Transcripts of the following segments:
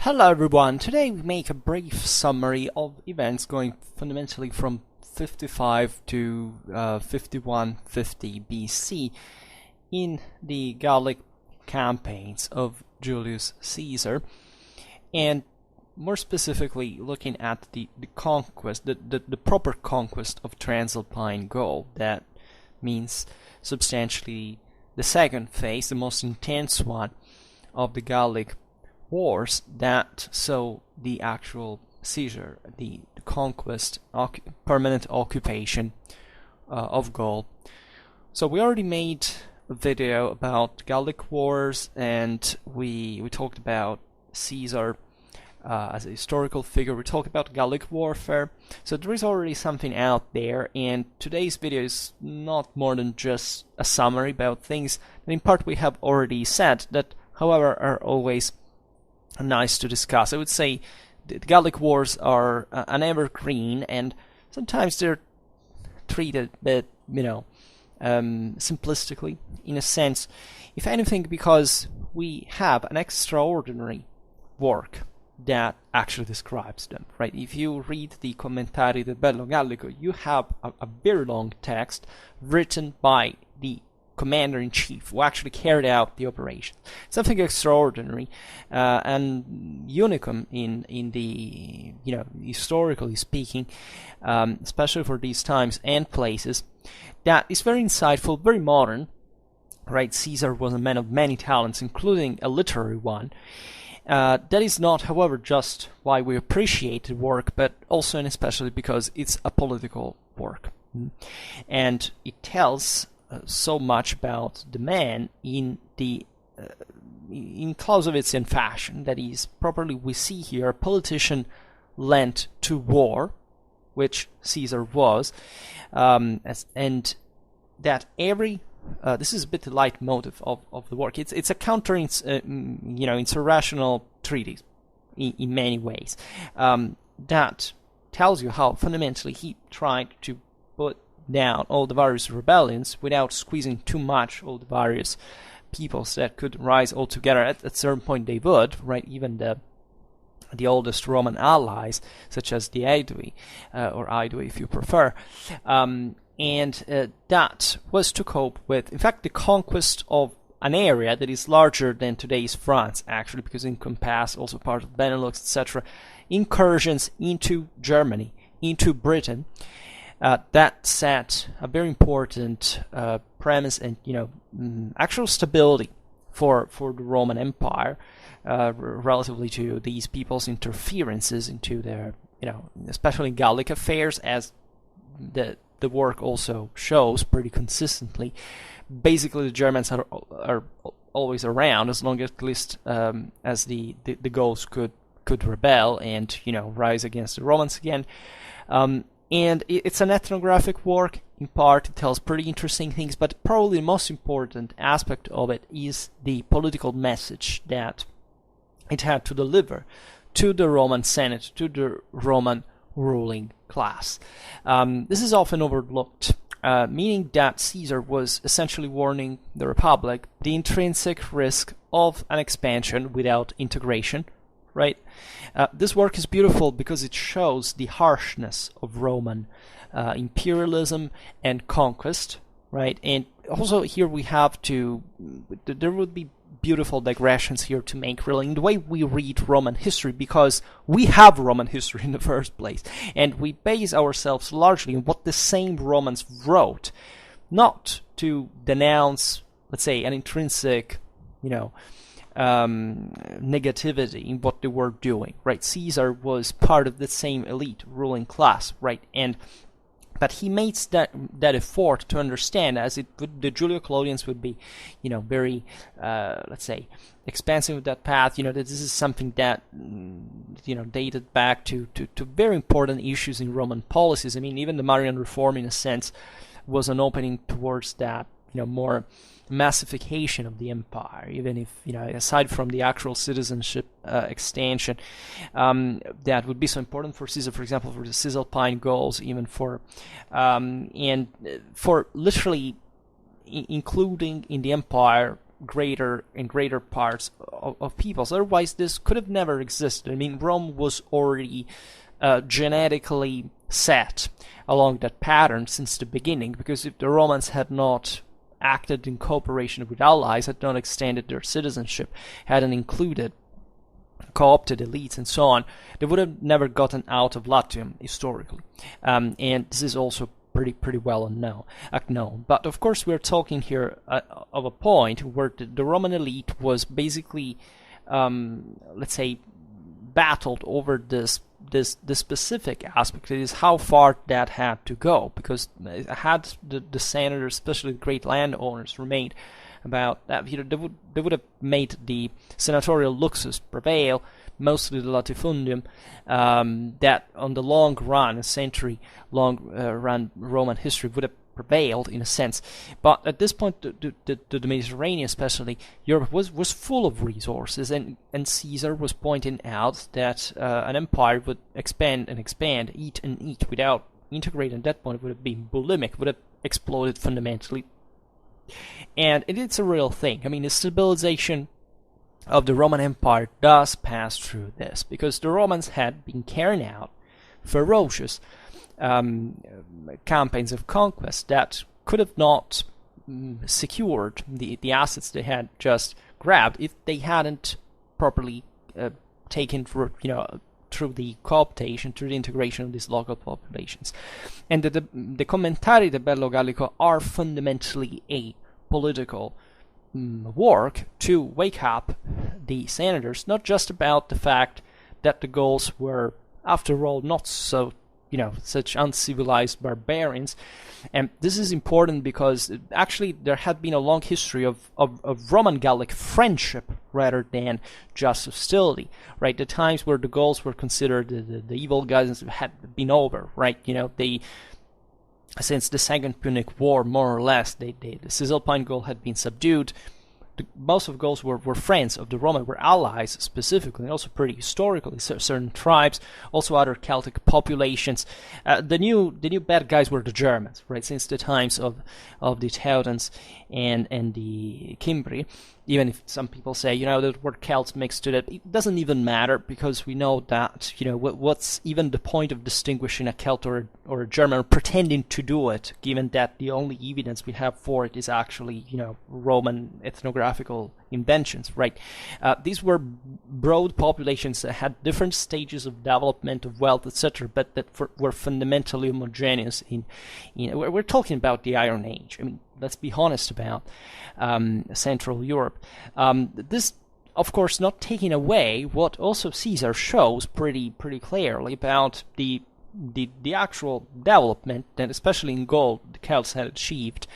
Hello everyone, today we make a brief summary of events going fundamentally from 55 to 5150 BC in the Gallic campaigns of Julius Caesar, and more specifically looking at the conquest, the proper conquest of Transalpine Gaul. That means substantially the second phase, the most intense one of the Gallic wars that saw the actual seizure, the conquest, permanent occupation of Gaul. So we already made a video about Gallic wars, and we talked about Caesar as a historical figure. We talked about Gallic warfare. So there is already something out there, and today's video is not more than just a summary about things that in part we have already said, that however are always nice to discuss. I would say the Gallic wars are an evergreen, and sometimes they're treated a bit, simplistically, in a sense, if anything, because we have an extraordinary work that actually describes them, right? If you read the Commentari del Bello Gallico, you have a very long text written by the commander-in-chief who actually carried out the operation. Something extraordinary and unicum in the, historically speaking, especially for these times and places, that is very insightful, very modern, right? Caesar was a man of many talents, including a literary one. That is not, however, just why we appreciate the work, but also and especially because it's a political work. And it tells so much about the man in the in Clausewitzian fashion. That is, properly we see here a politician lent to war, which Caesar was, and that every this is a bit the leitmotif of the work. It's a counter insurrectional treatise in many ways, that tells you how fundamentally he tried to put down all the various rebellions without squeezing too much all the various peoples that could rise all together. At a certain point they would, right? Even the oldest Roman allies, such as the Aedui, or Aedui if you prefer, and that was to cope with, in fact, the conquest of an area that is larger than today's France, actually, because it encompasses also part of Benelux, etc., incursions into Germany, into Britain. That set a very important premise and actual stability for the Roman Empire, relatively to these people's interferences into their especially Gallic affairs, as the work also shows pretty consistently. Basically, the Germans are always around, as long as, at least as the Gauls could rebel and rise against the Romans again. And it's an ethnographic work. In part, it tells pretty interesting things, but probably the most important aspect of it is the political message that it had to deliver to the Roman Senate, to the Roman ruling class. This is often overlooked, meaning that Caesar was essentially warning the Republic the intrinsic risk of an expansion without integration, right? This work is beautiful because it shows the harshness of Roman imperialism and conquest, right? And also here we have to, there would be beautiful digressions here to make, really, in the way we read Roman history, because we have Roman history in the first place, and we base ourselves largely on what the same Romans wrote, not to denounce, let's say, an intrinsic, negativity in what they were doing, right? Caesar was part of the same elite ruling class, right? But he makes that effort to understand, as it would, the Julio-Claudians would be, very, let's say, expansive with that path. That this is something that, dated back to very important issues in Roman policies. I mean, even the Marian Reform, in a sense, was an opening towards that, more massification of the empire, even if, aside from the actual citizenship extension, that would be so important for Caesar, for example, for the Cisalpine Gauls, even for, and for literally including in the empire greater and greater parts of peoples. Otherwise, this could have never existed. I mean, Rome was already genetically set along that pattern since the beginning, because if the Romans had not acted in cooperation with allies, had not extended their citizenship, hadn't included co-opted elites and so on, they would have never gotten out of Latium historically. And this is also pretty well known. But of course, we're talking here of a point where the Roman elite was basically, let's say, battled over this specific aspect. It is how far that had to go, because had the senators, especially the great landowners, remained about that, they would have made the senatorial luxus prevail, mostly the latifundium, that on the long run, a century long run Roman history would have prevailed in a sense. But at this point, the Mediterranean, especially Europe, was full of resources, and Caesar was pointing out that an empire would expand and expand, eat and eat, without integrating. At that point, it would have been bulimic, would have exploded fundamentally. And it's a real thing. I mean, the stabilization of the Roman Empire does pass through this, because the Romans had been carrying out ferocious campaigns of conquest that could have not secured the assets they had just grabbed if they hadn't properly taken through the cooptation, through the integration of these local populations. And the Commentari de Bello Gallico are fundamentally a political work to wake up the senators, not just about the fact that the Gauls were, after all, not so, such uncivilized barbarians. And this is important because actually there had been a long history of Roman Gallic friendship rather than just hostility, right? The times where the Gauls were considered the evil guys had been over, right? Since the Second Punic War, more or less, the Cisalpine Gaul had been subdued. Most of Gauls were friends of the Roman, were allies specifically, and also pretty historically. Certain tribes, also other Celtic populations. The new bad guys were the Germans, right? Since the times of the Teutons and the Cimbri. Even if some people say, the word Celts mixed to that, it doesn't even matter, because we know that, what's even the point of distinguishing a Celt or a German, or pretending to do it, given that the only evidence we have for it is actually, Roman ethnographical inventions, right? These were broad populations that had different stages of development, of wealth, etc., but that were fundamentally homogeneous. We're talking about the Iron Age. I mean, let's be honest about Central Europe. This, of course, not taking away what also Caesar shows pretty clearly about the actual development that, especially in Gaul, the Celts had achieved.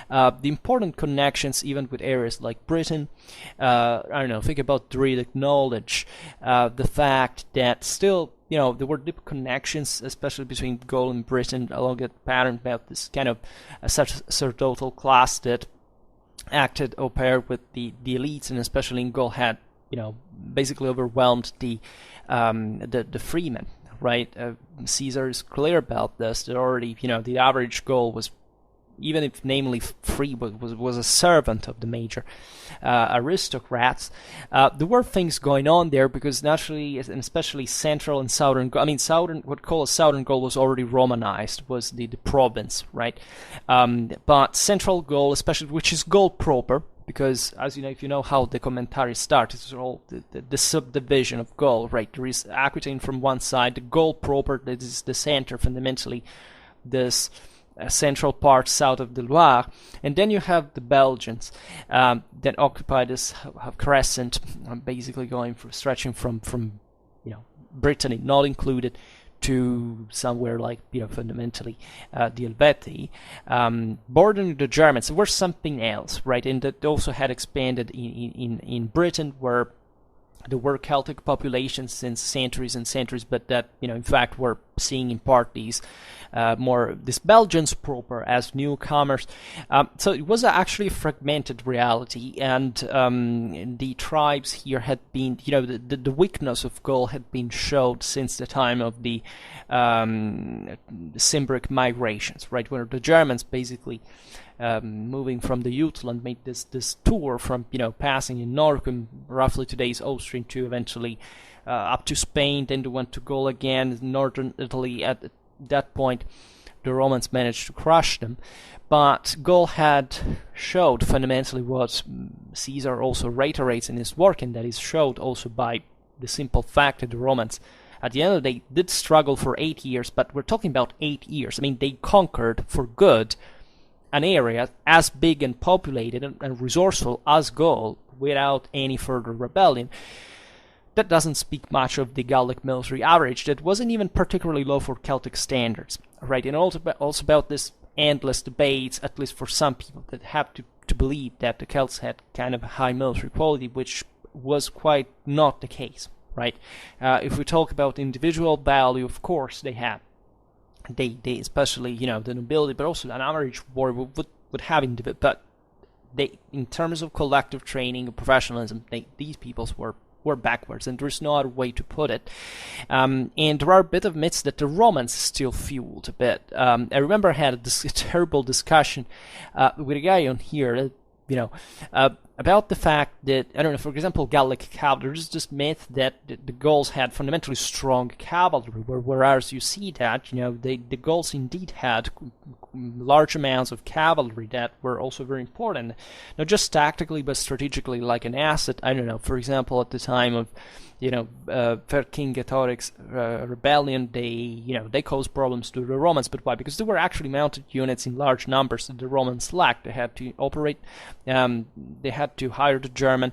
The important connections, even with areas like Britain. Think about Druidic knowledge. The fact that still, there were deep connections, especially between Gaul and Britain, along that pattern about this kind of sacerdotal class that acted au pair with the elites, and especially in Gaul had, basically overwhelmed the freemen. Right, Caesar is clear about this. That already, the average Gaul was, even if namely free, was a servant of the major aristocrats. There were things going on there because naturally, and especially central and southern Gaul. I mean, what called southern Gaul was already Romanized, was the province, right? But central Gaul, especially, which is Gaul proper. Because, as you know, if you know how the commentary starts, it's all the subdivision of Gaul, right? There is Aquitaine from one side, the Gaul proper, that is the center, fundamentally, this central part south of the Loire, and then you have the Belgians that occupy this crescent, basically stretching from Brittany, not included, to somewhere like, fundamentally the Helvetii, bordering the Germans. There were something else, right? And that also had expanded in Britain, where there were Celtic populations since centuries and centuries, but that, in fact, were seeing in part these Belgians proper as newcomers. So it was actually a fragmented reality, and the tribes here had been, the weakness of Gaul had been showed since the time of the Cimbric migrations, right, where the Germans basically moving from the Jutland made this tour from, passing in Noricum, roughly today's Austrian, to eventually up to Spain. Then they went to Gaul again, northern Italy. At that point, the Romans managed to crush them. But Gaul had showed fundamentally what Caesar also reiterates in his work, and that is showed also by the simple fact that the Romans, at the end of the day, did struggle for 8 years, but we're talking about 8 years. I mean, they conquered for good an area as big and populated and resourceful as Gaul without any further rebellion. That doesn't speak much of the Gallic military average that wasn't even particularly low for Celtic standards, right? And also about this endless debates, at least for some people, that have to believe that the Celts had kind of a high military quality, which was quite not the case, right? If we talk about individual value, of course they had. They especially, the nobility, but also an average warrior would have individual, but they, in terms of collective training and professionalism, these peoples were backwards, and there's no other way to put it. And there are a bit of myths that the Romans still fueled a bit. I remember I had a terrible discussion with a guy on here, about the fact that, I don't know, for example, Gallic cavalry, there's this myth that the Gauls had fundamentally strong cavalry, whereas you see that, the Gauls indeed had large amounts of cavalry that were also very important, not just tactically, but strategically, like an asset. I don't know, for example, at the time of, Vercingetorix's rebellion, they caused problems to the Romans. But why? Because they were actually mounted units in large numbers that the Romans lacked. They had to operate, they had to hire the German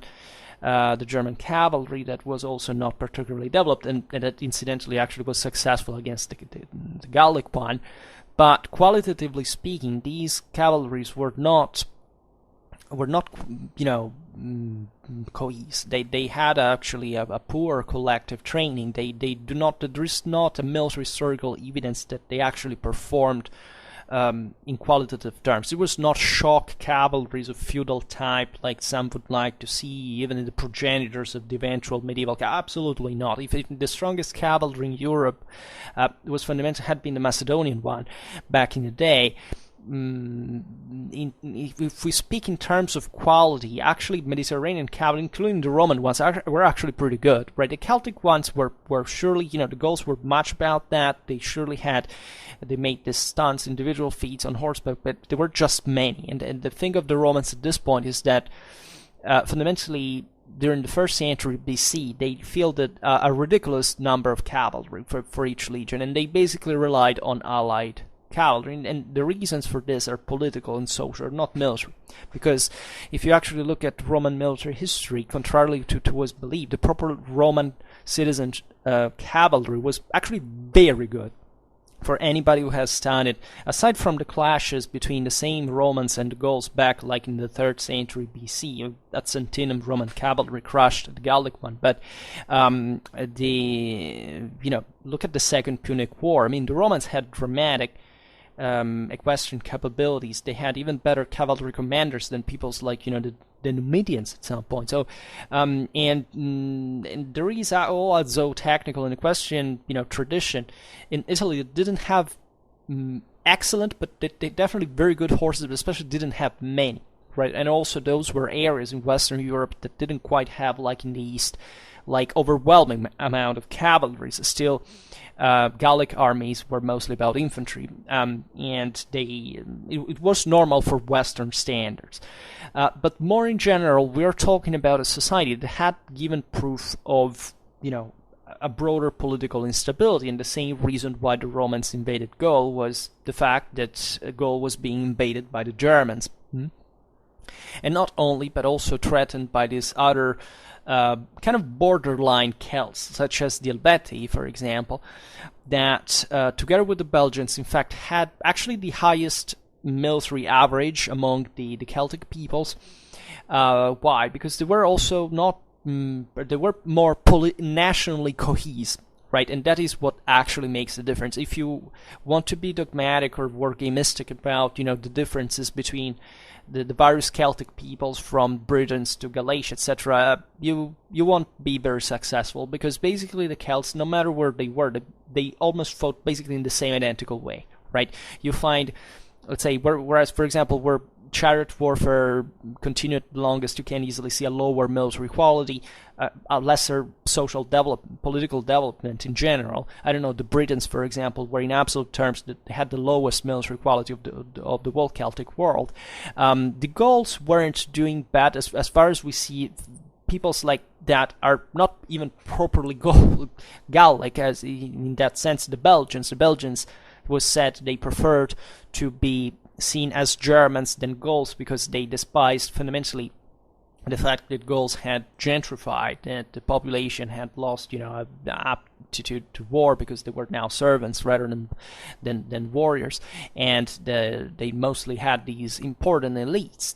cavalry that was also not particularly developed, and that incidentally actually was successful against the Gallic one. But qualitatively speaking, these cavalries were not cohesive. They had actually a poor collective training. There is not a military historical evidence that they actually performed in qualitative terms. It was not shock cavalries of feudal type like some would like to see, even in the progenitors of the eventual medieval. Absolutely not. If the strongest cavalry in Europe had been the Macedonian one back in the day. If we speak in terms of quality, actually Mediterranean cavalry, including the Roman ones, were actually pretty good, right? The Celtic ones were surely, the Gauls were much about that. They made these stunts, individual feats on horseback, but there were just many. And the thing of the Romans at this point is that fundamentally, during the 1st century BC, they fielded a ridiculous number of cavalry for each legion, and they basically relied on allied cavalry, and the reasons for this are political and social, not military. Because if you actually look at Roman military history, contrarily to what was believed, the proper Roman citizen cavalry was actually very good. For anybody who has studied, aside from the clashes between the same Romans and the Gauls back like in the 3rd century BC, at Sentinum Roman cavalry crushed the Gallic one, but look at the Second Punic War. I mean, the Romans had dramatic equestrian capabilities. They had even better cavalry commanders than peoples like the Numidians at some point. So and there is all a zootechnical and equestrian tradition in Italy that didn't have excellent, but they definitely very good horses, but especially didn't have many, right? And also those were areas in Western Europe that didn't quite have, like in the East, like overwhelming amount of cavalry. So still Gallic armies were mostly about infantry, and it was normal for Western standards. But more in general, we are talking about a society that had given proof of, a broader political instability, and the same reason why the Romans invaded Gaul was the fact that Gaul was being invaded by the Germans. And not only, but also threatened by these other kind of borderline Celts, such as the Helvetii, for example, that together with the Belgians, in fact, had actually the highest military average among the Celtic peoples. Why? Because they were also not, they were more nationally cohesive, right? And that is what actually makes the difference. If you want to be dogmatic or wargamistic about, the differences between the various Celtic peoples from Britons to Galatia, etc., you won't be very successful, because basically the Celts, no matter where they were, they almost fought basically in the same identical way, right? You find, let's say, whereas, for example, where chariot warfare continued longest, you can easily see a lower military quality, a lesser political development in general. I don't know, the Britons, for example, were in absolute terms that had the lowest military quality of the whole Celtic world. The Gauls weren't doing bad as far as we see. Peoples like that are not even properly Gallic, as in that sense. The Belgians was said they preferred to be seen as Germans than Gauls, because they despised fundamentally the fact that Gauls had gentrified, that the population had lost, aptitude to war, because they were now servants rather than warriors, and they mostly had these important elites.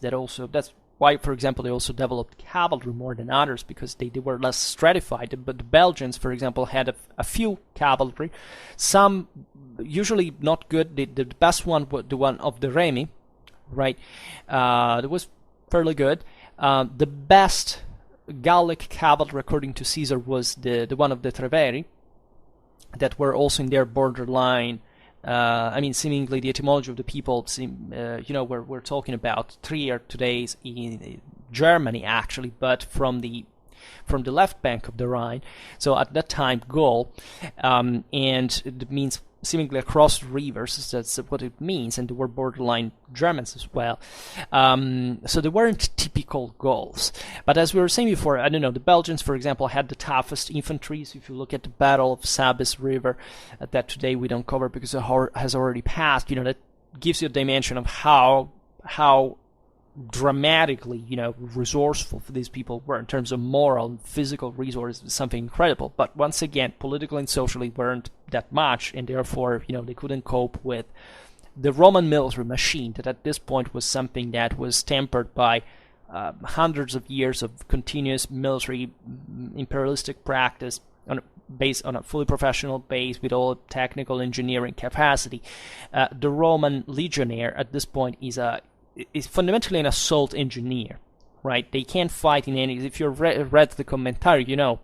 That's why, for example, they also developed cavalry more than others, because they were less stratified. But the Belgians, for example, had a few cavalry, some usually not good. The best one was the one of the Remi, right? That was fairly good. The best Gallic cavalry, according to Caesar, was the one of the Treveri, that were also in their borderline. Seemingly the etymology of the people, we're talking about Trier today is in Germany, actually, but from the left bank of the Rhine. So at that time, Gaul, and it means seemingly across the rivers. That's what it means, and they were borderline Germans as well. So they weren't typical Gauls. But as we were saying before, I don't know, the Belgians, for example, had the toughest infantry. So if you look at the Battle of Sabis River, that today we don't cover because it has already passed, that gives you a dimension of how dramatically, resourceful these people were in terms of moral and physical resources, something incredible. But once again, politically and socially weren't that much, and therefore, they couldn't cope with the Roman military machine, that at this point was something that was tempered by hundreds of years of continuous military imperialistic practice based on a fully professional base with all technical engineering capacity. The Roman legionnaire at this point is fundamentally an assault engineer, right? They can't fight in any. If you've read the commentary, you know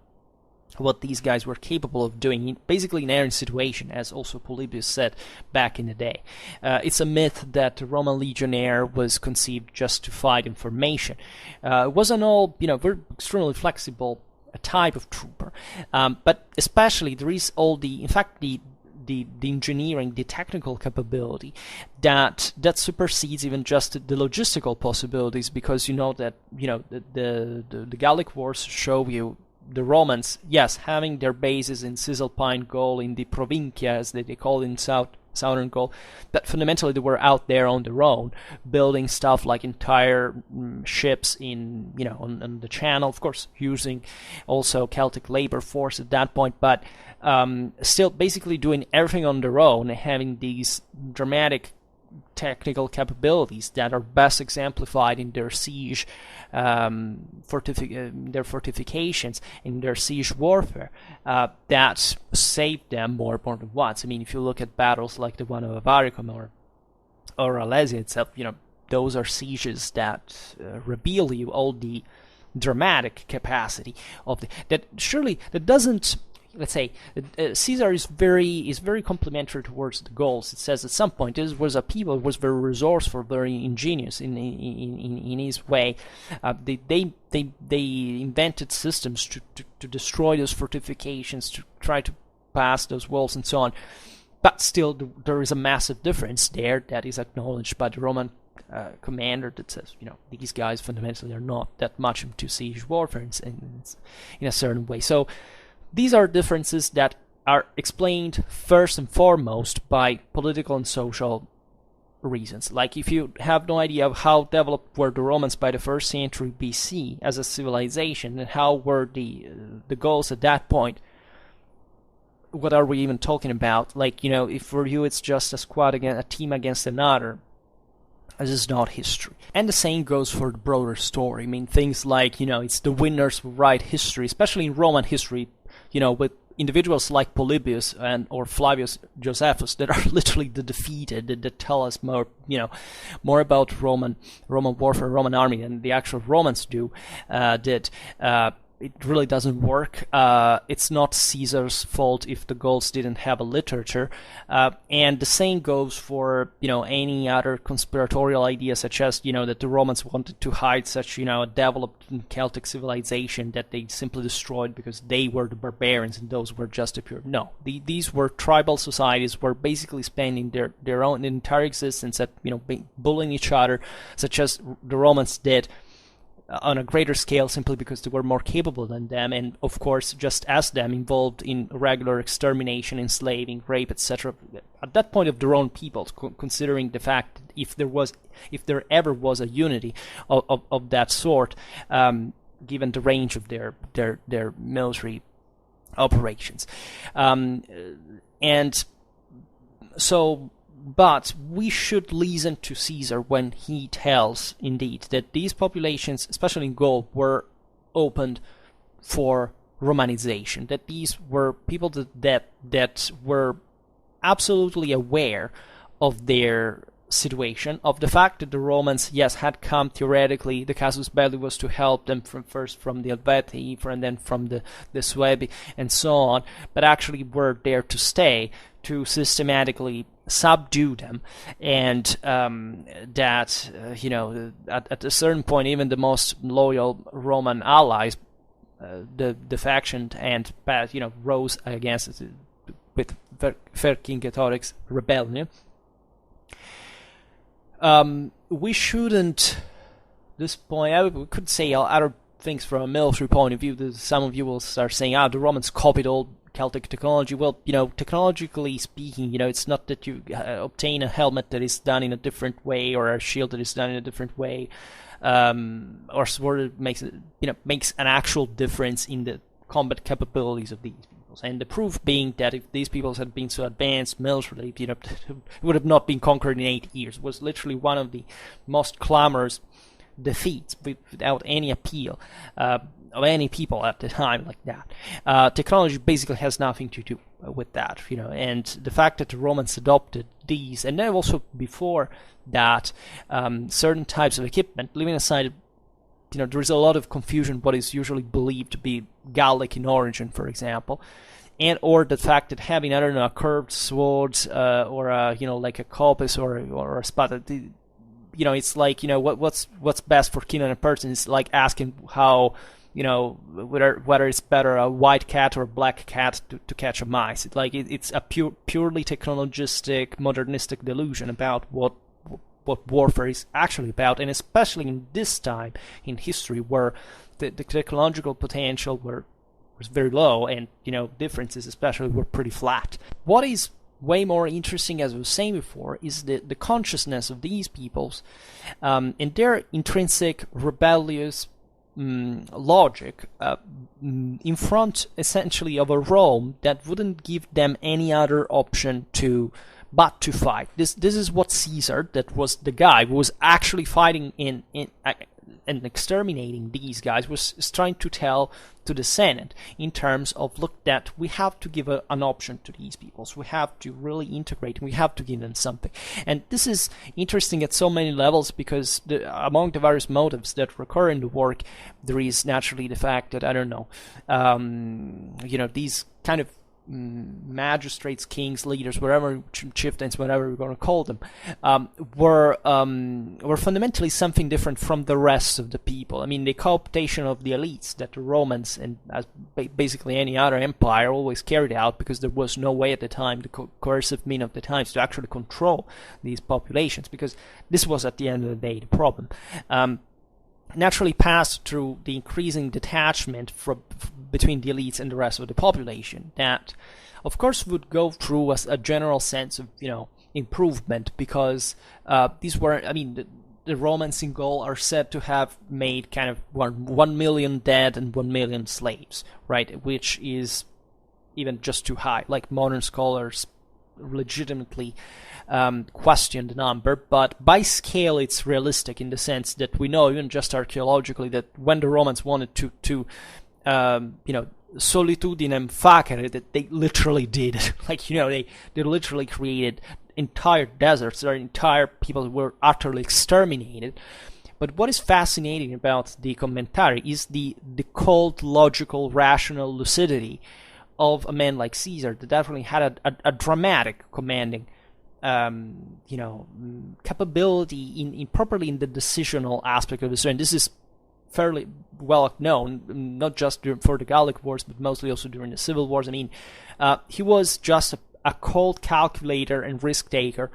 what these guys were capable of doing, basically in any situation, as also Polybius said back in the day. It's a myth that the Roman legionnaire was conceived just to fight in formation. It wasn't all, very extremely flexible type of trooper, but especially there is all the engineering, the technical capability that supersedes even just the logistical possibilities, because the Gallic wars show you the Romans, yes, having their bases in Cisalpine Gaul, in the Provincia, as they call it in southern Gaul, but fundamentally they were out there on their own, building stuff like entire ships in, on the Channel, of course, using also Celtic labor force at that point, but still basically doing everything on their own, having these dramatic technical capabilities that are best exemplified in their siege, their fortifications, in their siege warfare, that saved them more than once. I mean, if you look at battles like the one of Avaricum or Alesia itself, those are sieges that reveal you all the dramatic capacity of that doesn't. Let's say Caesar is very complimentary towards the Gauls. It says at some point this was a people who was very resourceful, very ingenious in his way. They invented systems to destroy those fortifications, to try to pass those walls and so on. But still, there is a massive difference there that is acknowledged by the Roman commander, that says, these guys fundamentally are not that much into siege warfare in a certain way. So these are differences that are explained first and foremost by political and social reasons. Like, if you have no idea of how developed were the Romans by the 1st century BC as a civilization, and how were the Gauls at that point, what are we even talking about? Like, if for you it's just a team against another, this is not history. And the same goes for the broader story. I mean, things like, it's the winners who write history, especially in Roman history, with individuals like Polybius or Flavius Josephus that are literally the defeated, that tell us more, more about Roman warfare, Roman army than the actual Romans did. It really doesn't work. It's not Caesar's fault if the Gauls didn't have a literature. And the same goes for, any other conspiratorial idea, such as, that the Romans wanted to hide such, a developed Celtic civilization that they simply destroyed because they were the barbarians and those were just a pure. No, these were tribal societies, were basically spending their own entire existence at, bullying each other, such as the Romans did, on a greater scale, simply because they were more capable than them, and of course, just as them, involved in regular extermination, enslaving, rape, etc. At that point of their own peoples, considering the fact that if there ever was a unity of that sort, given the range of their military operations, and so. But we should listen to Caesar when he tells, indeed, that these populations, especially in Gaul, were opened for Romanization. That these were people that were absolutely aware of their situation, of the fact that the Romans, yes, had come theoretically. The casus belli was to help them first from the Helvetii, and then from the Suebi, and so on, but actually were there to stay, to systematically subdue them, and that at a certain point, even the most loyal Roman allies, the faction, and rose against it with Vercingetorix rebellion. We shouldn't. This point, we could say other things from a military point of view. Some of you will start saying, the Romans copied all Celtic technology. Well, technologically speaking, it's not that you obtain a helmet that is done in a different way, or a shield that is done in a different way, or sword that makes an actual difference in the combat capabilities of these peoples. And the proof being that if these peoples had been so advanced militarily, it would have not been conquered in 8 years. It was literally one of the most clamorous defeats without any appeal of any people at the time like that. Technology basically has nothing to do with that, and the fact that the Romans adopted these, and then also before that, certain types of equipment, leaving aside, there is a lot of confusion what is usually believed to be Gallic in origin, for example, or the fact that having, I don't know, a curved sword, or like a coppice or a spada, it's like, what's best for killing a person is like asking how, whether it's better a white cat or a black cat to catch a mice. It's a purely technologistic, modernistic delusion about what warfare is actually about, and especially in this time in history where the technological potential was very low, and differences especially were pretty flat. What is way more interesting, as I was saying before, is the consciousness of these peoples, and their intrinsic rebellious logic in front, essentially, of a Rome that wouldn't give them any other option but to fight. This is what Caesar, that was the guy who was actually fighting in and exterminating these guys, was trying to tell to the Senate, in terms of, look, that we have to give an option to these peoples. We have to really integrate, we have to give them something. And this is interesting at so many levels, because among the various motives that recur in the work, there is naturally the fact that, I don't know, these kind of magistrates, kings, leaders, whatever, chieftains, whatever we're going to call them, were fundamentally something different from the rest of the people. I mean, the cooptation of the elites that the Romans, and as basically any other empire, always carried out, because there was no way at the time, the coercive means of the times, to actually control these populations, because this was at the end of the day the problem. Naturally passed through the increasing detachment between the elites and the rest of the population, that of course would go through a general sense of improvement, because these were, I mean, the Romans in Gaul are said to have made kind of 1 million dead and 1 million slaves, right, which is even just too high. Like, modern scholars legitimately question the number, but by scale it's realistic, in the sense that we know, even just archaeologically, that when the Romans wanted to solitudinem facere, that they literally did. Like, they literally created entire deserts, or entire people who were utterly exterminated. But what is fascinating about the Commentari is the cold, logical, rational lucidity of a man like Caesar, that definitely had a dramatic commanding capability in properly in the decisional aspect of the story. And this is fairly well known, not just for the Gallic Wars, but mostly also during the Civil Wars. I mean, he was just a cold calculator and risk taker,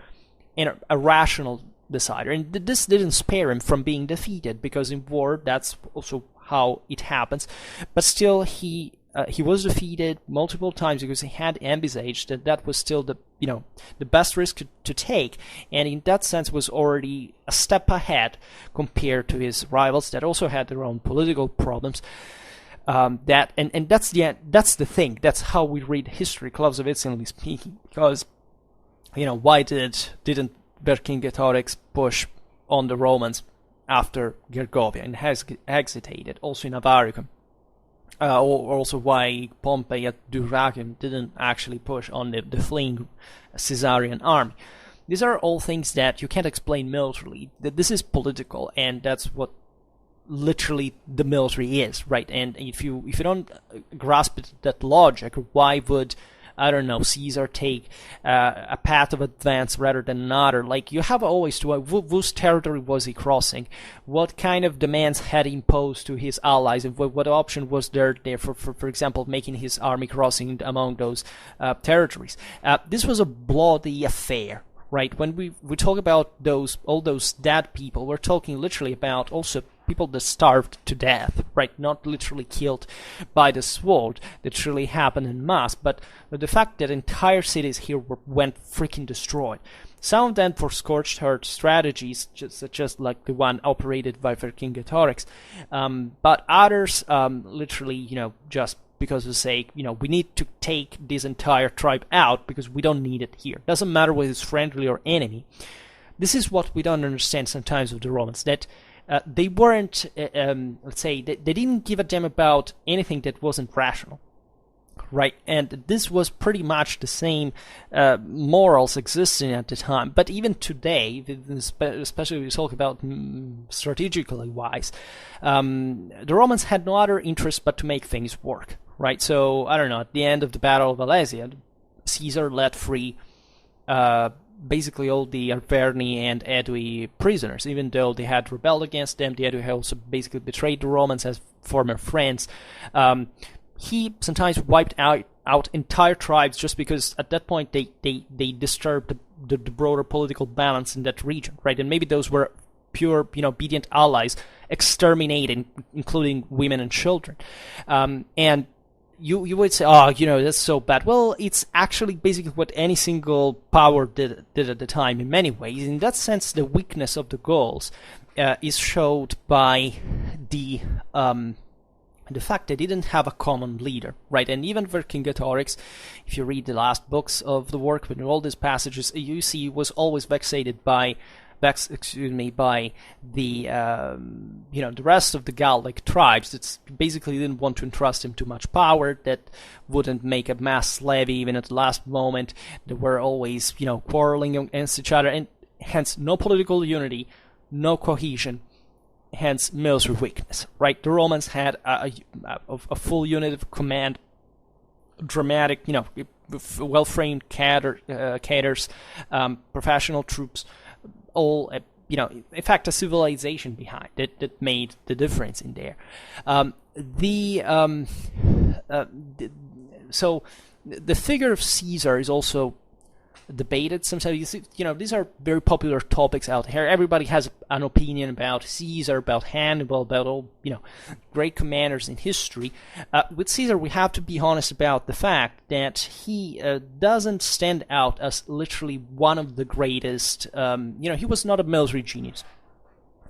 and a rational decider. And this didn't spare him from being defeated, because in war, that's also how it happens. But still, he was defeated multiple times because he had envisaged that was still the best risk to take, and in that sense was already a step ahead compared to his rivals that also had their own political problems. And that's the thing. That's how we read history, Clausewitzionally speaking. Because why didn't Vercingetorix push on the Romans after Gergovia and hesitated also in Avaricum? Or also why Pompey at Dyrrhachium didn't actually push on the fleeing Caesarian army. These are all things that you can't explain militarily. This is political, and that's what literally the military is, right? And if you don't grasp that logic, why would, I don't know, Caesar take a path of advance rather than another? Like, you have always to, whose territory was he crossing? What kind of demands had he imposed to his allies? And what option was there for example, making his army crossing among those territories? This was a bloody affair, right? When we talk about all those dead people, we're talking literally about also people that starved to death, right? Not literally killed by the sword. That really happened in mass, but the fact that entire cities here went freaking destroyed. Some of them for scorched earth strategies, such as like the one operated by Vercingetorix, but others literally, just because of the sake, we need to take this entire tribe out because we don't need it here. Doesn't matter whether it's friendly or enemy. This is what we don't understand sometimes of the Romans, that they weren't, let's say, they didn't give a damn about anything that wasn't rational, right? And this was pretty much the same morals existing at the time. But even today, especially when we talk about strategically wise, the Romans had no other interest but to make things work, right? So, I don't know, at the end of the Battle of Alesia, Caesar let free basically all the Arverni and Aedui prisoners, even though they had rebelled against them. The Aedui had also basically betrayed the Romans as former friends. He sometimes wiped out entire tribes just because at that point they disturbed the broader political balance in that region, right? And maybe those were pure, obedient allies, exterminating, including women and children. And you would say, that's so bad. Well, it's actually basically what any single power did at the time in many ways. In that sense, the weakness of the Gauls is showed by the fact they didn't have a common leader, right? And even Vercingetorix, if you read the last books of the work, with all these passages, you see was always vexated by the the rest of the Gallic tribes that basically didn't want to entrust him too much power, that wouldn't make a mass levy even at the last moment. They were always quarreling against each other, and hence no political unity, no cohesion, hence military weakness, right? The Romans had a full unit of command, dramatic, well-framed cadres, professional troops, all, in fact, a civilization behind it that made the difference in there. So the figure of Caesar is also debated sometimes. These are very popular topics out here. Everybody has an opinion about Caesar, about Hannibal, about all great commanders in history. With Caesar, we have to be honest about the fact that he doesn't stand out as literally one of the greatest. He was not a military genius,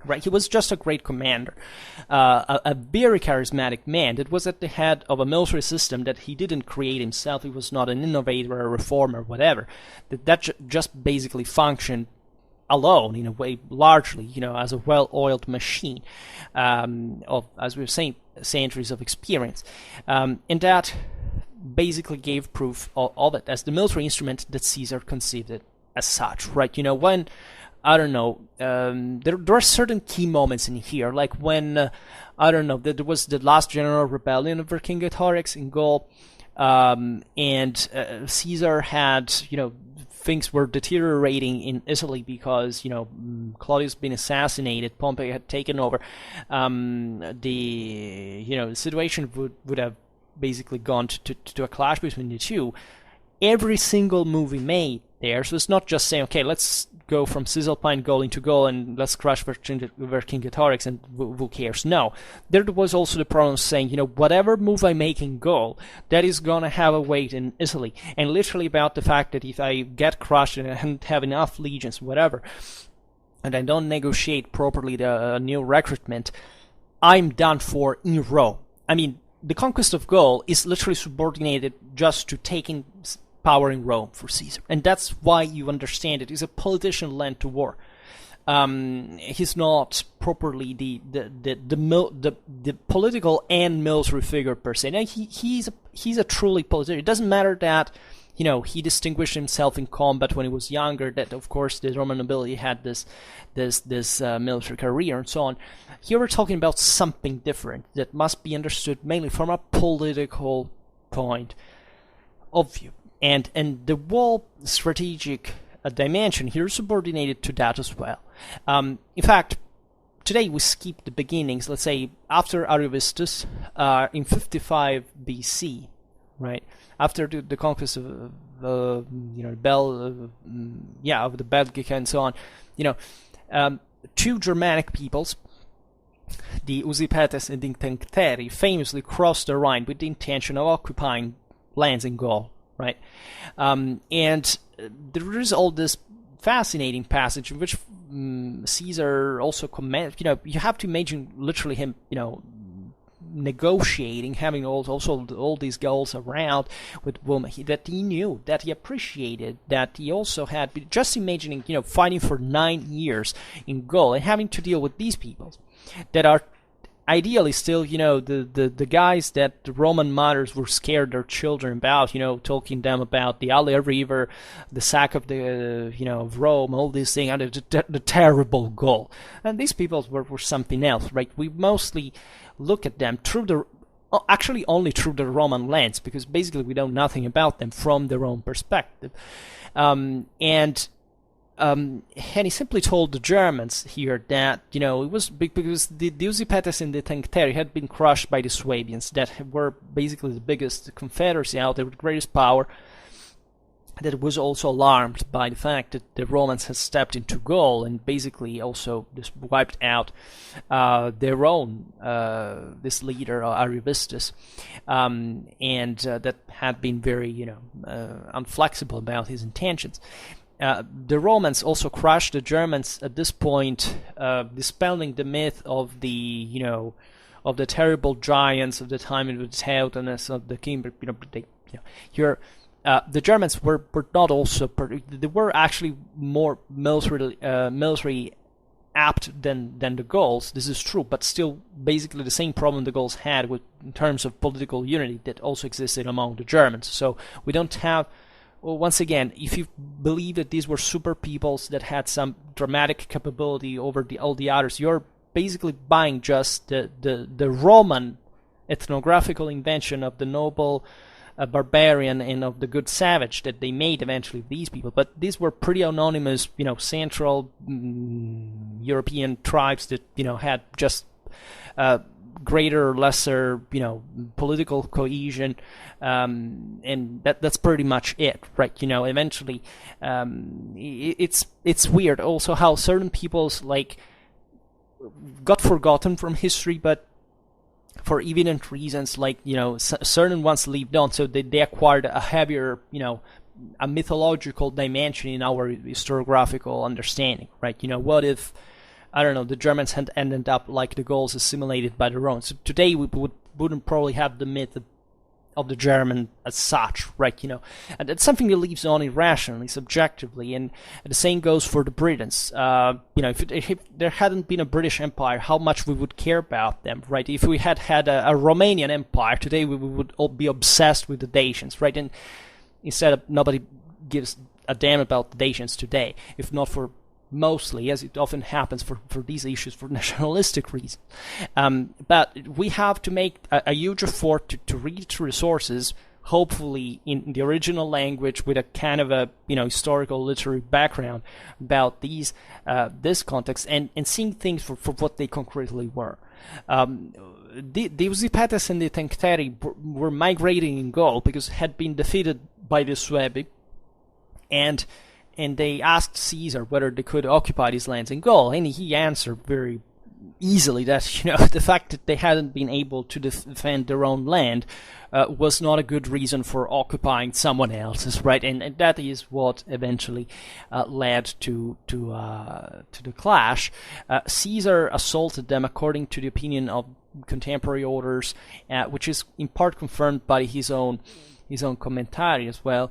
right? He was just a great commander, a very charismatic man that was at the head of a military system that he didn't create himself. He was not an innovator, a reformer, whatever. That just basically functioned alone in a way, largely, as a well-oiled machine of, as we were saying, centuries of experience, and that basically gave proof of it as the military instrument that Caesar conceived it as such, right? When I don't know, there are certain key moments in here, like when I don't know, there was the last general rebellion of Vercingetorix in Gaul, and Caesar had, things were deteriorating in Italy because, Claudius been assassinated, Pompey had taken over. The situation would have basically gone to a clash between the two. Every single move he made there, so it's not just saying, okay, let's go from Cisalpine Gaul into Gaul and let's crush Vercingetorix and who cares? No. There was also the problem of saying, whatever move I make in Gaul, that is going to have a weight in Italy. And literally about the fact that if I get crushed and I don't have enough legions, whatever, and I don't negotiate properly the new recruitment, I'm done for in Rome. I mean, the conquest of Gaul is literally subordinated just to taking power in Rome for Caesar, and that's why you understand it. He's a politician led to war. He's not properly the political and military figure per se. Now, he's a truly politician. It doesn't matter that he distinguished himself in combat when he was younger. That of course the Roman nobility had this military career and so on. Here we're talking about something different that must be understood mainly from a political point of view. And the whole strategic dimension here is subordinated to that as well. In fact, today we skip the beginnings. Let's say after Ariovistus, in 55 BC, right after the conquest of of the Belgica and so on, two Germanic peoples, the Usipetes and the Tencteri, famously crossed the Rhine with the intention of occupying lands in Gaul. Right, and there is all this fascinating passage in which Caesar also commands. You have to imagine literally him, negotiating, having also all these Gauls around with whom that he knew, that he appreciated, that he also had. Just imagining, fighting for 9 years in Gaul and having to deal with these people that are ideally still, the guys that the Roman mothers were scared their children about, talking them about the Aller River, the sack of the, of Rome, all these things, and the terrible Gaul. And these people were something else, right? We mostly look at them through actually only through the Roman lens, because basically we know nothing about them from their own perspective. And he simply told the Germans here that, it was because the Usipetes and the Tencteri had been crushed by the Swabians, that were basically the biggest confederacy out there with the greatest power, that was also alarmed by the fact that the Romans had stepped into Gaul and basically also just wiped out their own, this leader, Ariovistus, and that had been very, unflexible about his intentions. The Romans also crushed the Germans at this point, dispelling the myth of the, of the terrible giants of the time in the Teutonus of the king. The Germans were not also they were actually more military apt than the Gauls. This is true, but still basically the same problem the Gauls had in terms of political unity that also existed among the Germans. So we don't have. Well, once again, if you believe that these were super peoples that had some dramatic capability over all the others, you're basically buying just the Roman ethnographical invention of the noble barbarian and of the good savage that they made eventually these people. But these were pretty anonymous, Central European tribes that, had just greater or lesser, political cohesion, and that's pretty much it, right? Eventually, it's weird also how certain peoples got forgotten from history, but for evident reasons, certain ones lived on, so they acquired a heavier, a mythological dimension in our historiographical understanding, right? What if, I don't know, the Germans had ended up like the Gauls, assimilated by the Romans? So today we wouldn't probably have the myth of the German as such, right? And it's something that lives on irrationally, subjectively, and the same goes for the Britons. If there hadn't been a British Empire, how much we would care about them, right? If we had had a Romanian Empire today, we would all be obsessed with the Dacians, right? And instead, nobody gives a damn about the Dacians today, if not for mostly, as it often happens for these issues, for nationalistic reasons. But we have to make a huge effort to read through the sources, hopefully in the original language, with a kind of a historical literary background about this context, and seeing things for what they concretely were. The Usipetes and the Tencteri were migrating in Gaul because had been defeated by the Suebi, and they asked Caesar whether they could occupy these lands in Gaul, and he answered very easily that the fact that they hadn't been able to defend their own land was not a good reason for occupying someone else's, right? And that is what eventually led to the clash. Caesar assaulted them according to the opinion of contemporary authors, which is in part confirmed by his own commentary as well,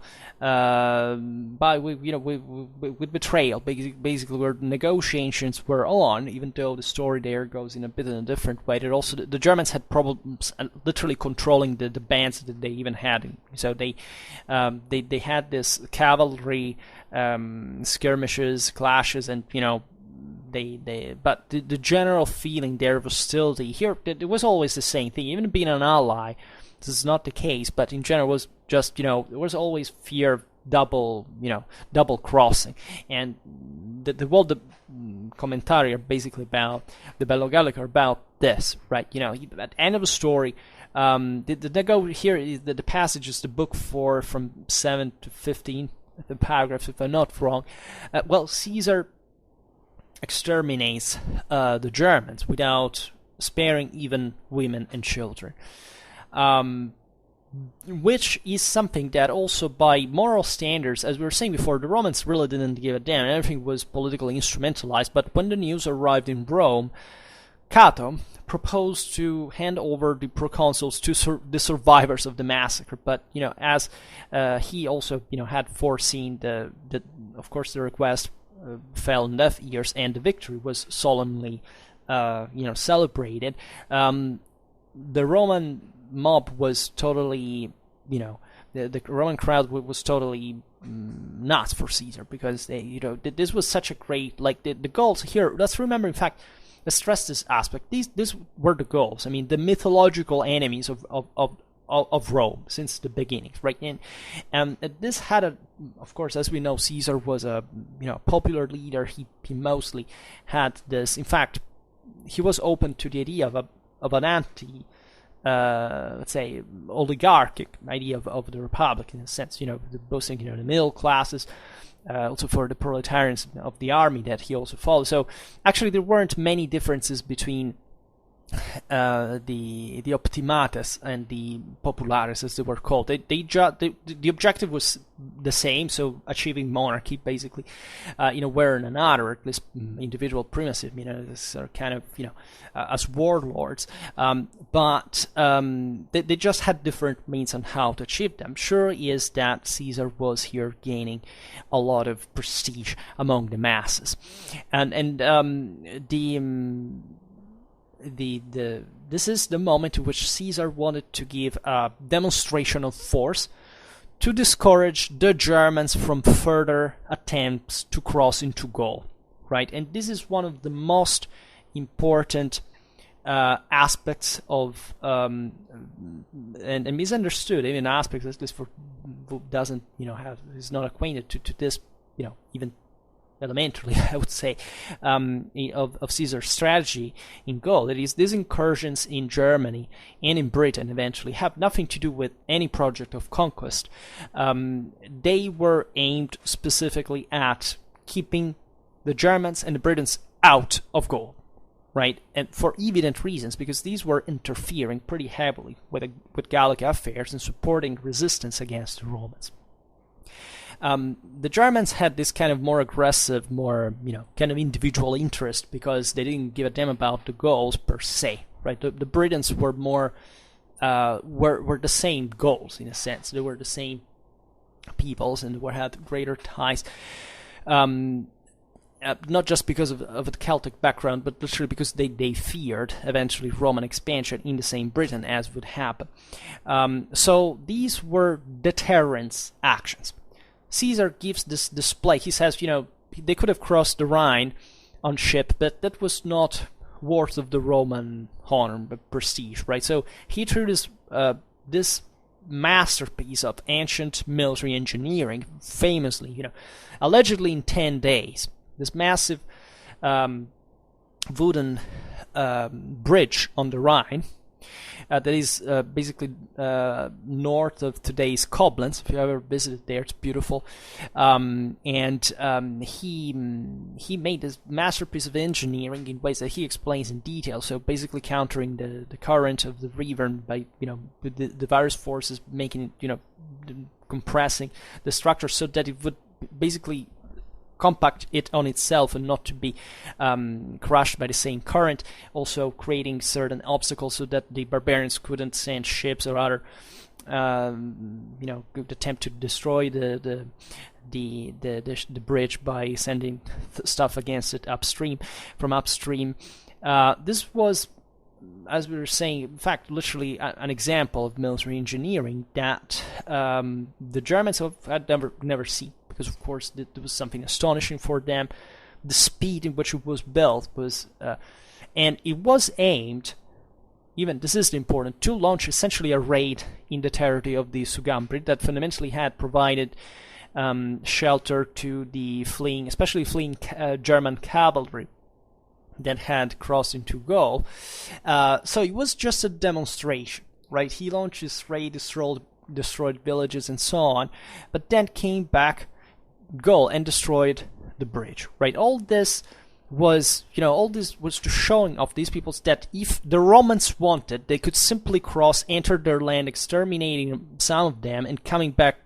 with Betrayal, basically where the negotiations were on, even though the story there goes in a bit in a different way. That also the Germans had problems literally controlling the bands that they even had. So they had this cavalry skirmishes, clashes, and but the general feeling there of hostility here, it was always the same thing. Even being an ally, this is not the case, but in general was just, there was always fear of double crossing. And the commentary are basically about the Bello Gallic are about this, right? At the end of the story, the go here is the passage is the book 4 from 7 to 15, the paragraphs, if I'm not wrong. Caesar exterminates the Germans without sparing even women and children. Which is something that also by moral standards, as we were saying before, the Romans really didn't give a damn. Everything was politically instrumentalized. But when the news arrived in Rome, Cato proposed to hand over the proconsuls to the survivors of the massacre. But as he also had foreseen, of course the request fell on deaf ears, and the victory was solemnly celebrated. The Roman mob was totally, the Roman crowd was totally nuts for Caesar, because this was such a great, the Gauls here. Let's remember, in fact, let's stress this aspect. These were the Gauls. I mean, the mythological enemies of Rome since the beginning, right? And this had of course, as we know, Caesar was a popular leader. He mostly had this. In fact, he was open to the idea of an anti, let's say, oligarchic idea of the republic, in a sense, boosting the middle classes, also for the proletarians of the army that he also followed. So actually there weren't many differences between the optimates and the populares, as they were called. The objective was the same, so achieving monarchy, basically, where in another, or at least individual primacy, this kind of, as warlords, but they just had different means on how to achieve them. Sure is that Caesar was here gaining a lot of prestige among the masses, and this is the moment in which Caesar wanted to give a demonstration of force to discourage the Germans from further attempts to cross into Gaul, right? And this is one of the most important aspects of and misunderstood, even aspects, at least for who doesn't is not acquainted to this, even elementarily, I would say, of Caesar's strategy in Gaul. That is, these incursions in Germany and in Britain eventually have nothing to do with any project of conquest. They were aimed specifically at keeping the Germans and the Britons out of Gaul, right? And for evident reasons, because these were interfering pretty heavily with Gallic affairs and supporting resistance against the Romans. The Germans had this kind of more aggressive, more, kind of individual interest, because they didn't give a damn about the Gauls per se, right? The Britons were more were the same goals in a sense. They were the same peoples and had greater ties. Not just because of the Celtic background, but literally because they feared eventually Roman expansion in the same Britain, as would happen. So these were deterrence actions. Caesar gives this display. He says, they could have crossed the Rhine on ship, but that was not worth of the Roman honor, but prestige, right? So he threw this masterpiece of ancient military engineering, famously, allegedly in 10 days. This massive wooden bridge on the Rhine that is basically north of today's Koblenz. If you ever visited there, it's beautiful. He made this masterpiece of engineering in ways that he explains in detail. So basically countering the current of the river by the various forces, making it compressing the structure so that it would basically compact it on itself and not to be crushed by the same current, also creating certain obstacles so that the barbarians couldn't send ships or other attempt to destroy the bridge by sending stuff against it from upstream. This was, as we were saying, in fact, literally an example of military engineering that the Germans had never seen. Because of course it was something astonishing for them. The speed in which it was built was, and it was aimed, even this is important, to launch essentially a raid in the territory of the Sugambri that fundamentally had provided shelter to the especially fleeing German cavalry that had crossed into Gaul. So it was just a demonstration, right? He launched his raid, destroyed villages and so on, but then came back Gaul and destroyed the bridge, right? All this was to showing off these peoples that if the Romans wanted, they could simply cross, enter their land, exterminating some of them, and coming back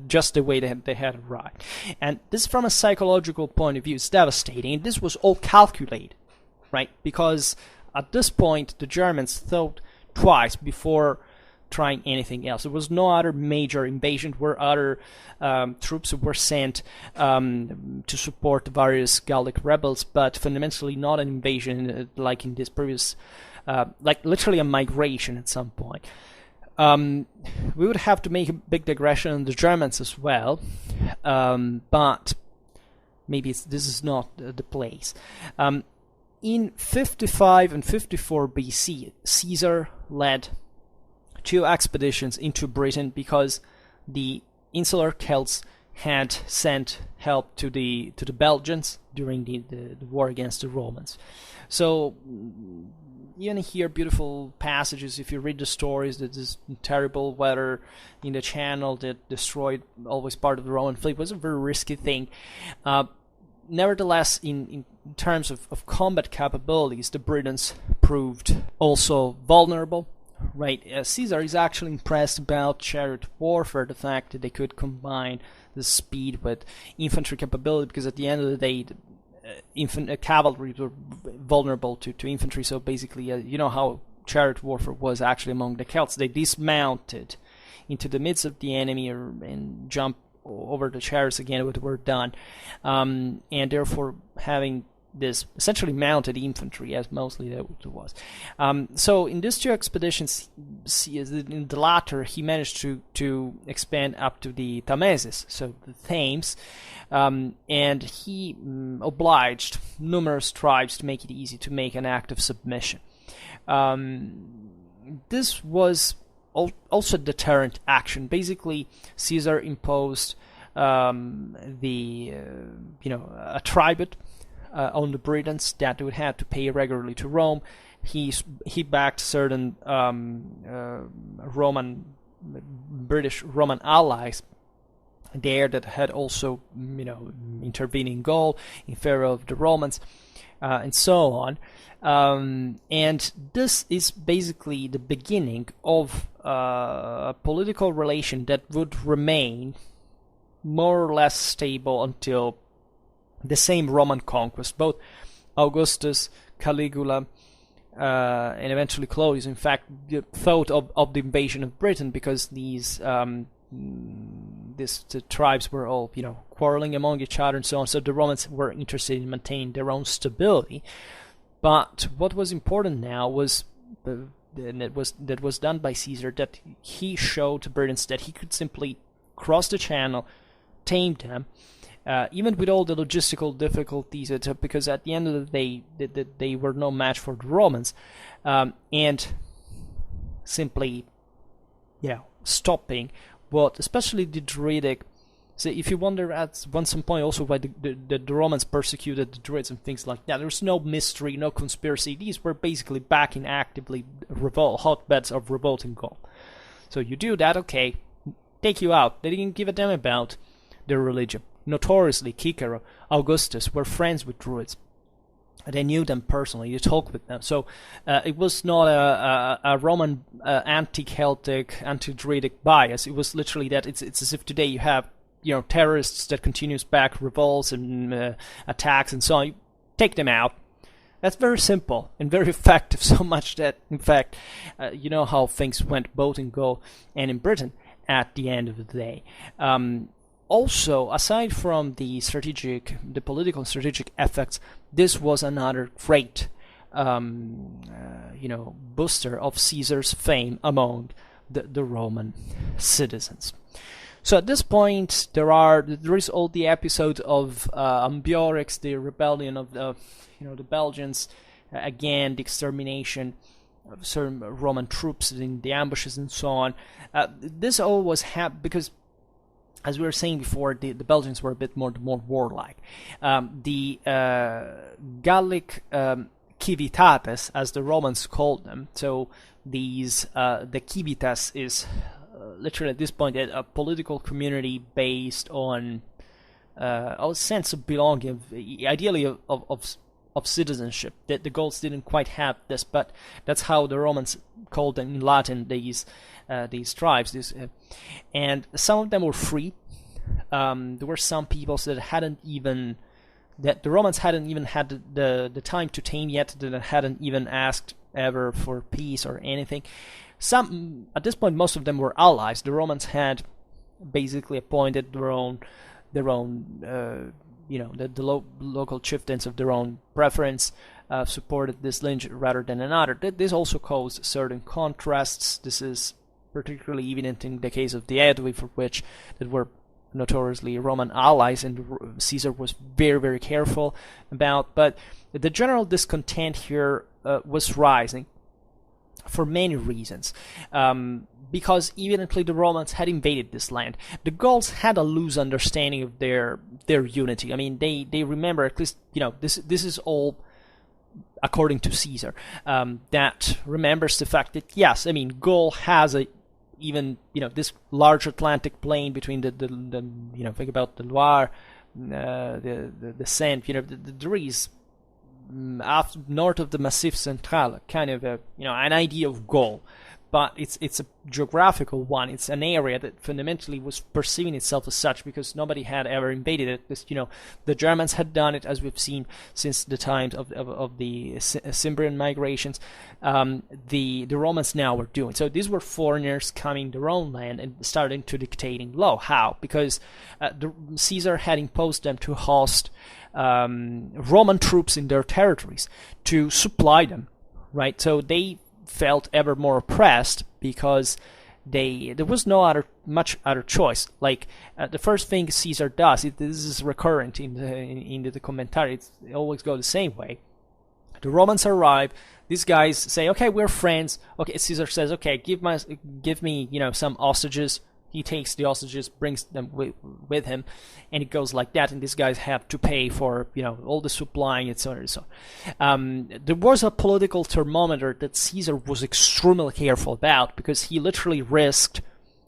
just the way they had arrived. And this, from a psychological point of view, is devastating. And this was all calculated, right? Because at this point, the Germans thought twice before trying anything else. There was no other major invasion where other troops were sent to support the various Gallic rebels, but fundamentally not an invasion like in this previous, like literally a migration at some point. We would have to make a big digression on the Germans as well, but maybe this is not the place. In 55 and 54 BC, Caesar led 2 expeditions into Britain because the insular Celts had sent help to the Belgians during the war against the Romans. So you can hear beautiful passages if you read the stories that this terrible weather in the Channel that destroyed always part of the Roman fleet was a very risky thing. Nevertheless, in terms of combat capabilities, the Britons proved also vulnerable. Right, Caesar is actually impressed about chariot warfare, the fact that they could combine the speed with infantry capability, because at the end of the day, cavalry were vulnerable to infantry, so basically, how chariot warfare was actually among the Celts. They dismounted into the midst of the enemy and jumped over the chariots again, what were done, and therefore having this essentially mounted infantry, as mostly that was. So in these 2 expeditions, in the latter, he managed to expand up to the Thamesis, so the Thames, and he obliged numerous tribes to make it easy to make an act of submission. This was also deterrent action. Basically, Caesar imposed a tribute on the Britons that they would have to pay regularly to Rome. He backed certain British Roman allies there that had also intervened in Gaul in favor of the Romans, and so on. And this is basically the beginning of a political relation that would remain more or less stable until the same Roman conquest. Both Augustus, Caligula, and eventually Claudius, in fact, thought of the invasion of Britain, because the tribes were all, quarreling among each other and so on. So the Romans were interested in maintaining their own stability. But what was important now was that was done by Caesar, that he showed to Britons that he could simply cross the channel, tame them, even with all the logistical difficulties, because at the end of the day, they were no match for the Romans, and simply, stopping what, especially the Druidic. So if you wonder at some point also why the Romans persecuted the Druids and things like that, there's no mystery, no conspiracy. These were basically back in actively hotbeds of revolt in Gaul. So you do that, okay, take you out. They didn't give a damn about their religion. Notoriously, Cicero, Augustus were friends with Druids. They knew them personally. You talked with them. So it was not a Roman anti-Celtic, anti-Druidic bias. It was literally that it's as if today you have terrorists that continues back revolts and attacks and so on. You take them out. That's very simple and very effective, so much that, in fact, you know how things went both in Gaul and in Britain at the end of the day. Also, aside from the political and strategic effects, this was another great, booster of Caesar's fame among the Roman citizens. So at this point, there is all the episode of Ambiorix, the rebellion of the Belgians, again the extermination of certain Roman troops in the ambushes and so on. This all was because, as we were saying before, the Belgians were a bit more warlike. The Gallic civitates, as the Romans called them, so the civitas is literally at this point a political community based on a sense of belonging, ideally of citizenship. That the Gauls didn't quite have this, but that's how the Romans called them in Latin, these tribes. And some of them were free. There were some peoples that the Romans hadn't even had the time to tame yet, that hadn't even asked ever for peace or anything. Some, at this point, most of them were allies. The Romans had basically appointed their own the local chieftains of their own preference, supported this lineage rather than another. This also caused certain contrasts. This is particularly evident in the case of the Aedui, for which that were notoriously Roman allies, and Caesar was very, very careful about. But the general discontent here was rising for many reasons. Because evidently the Romans had invaded this land. The Gauls had a loose understanding of their unity. I mean, they remember, at least, this is all according to Caesar, that remembers the fact that, yes, I mean, Gaul has this large Atlantic plain between the think about the Loire, the Seine, there is north of the Massif Central, kind of an idea of Gaul, but it's a geographical one. It's an area that fundamentally was perceiving itself as such because nobody had ever invaded it. The Germans had done it, as we've seen since the times of the Cimbrian migrations. The Romans now were doing so. These were foreigners coming their own land and starting to dictating law. How? Because Caesar had imposed them to host Roman troops in their territories to supply them, right? So they felt ever more oppressed because there was no much other choice. Like the first thing Caesar does, this is recurrent in the commentary. It always goes the same way. The Romans arrive. These guys say, "Okay, we're friends." Okay, Caesar says, "Okay, give me some hostages." He takes the hostages, brings them with him, and it goes like that. And these guys have to pay for all the supplying, etc. and so on. There was a political thermometer that Caesar was extremely careful about because he literally risked.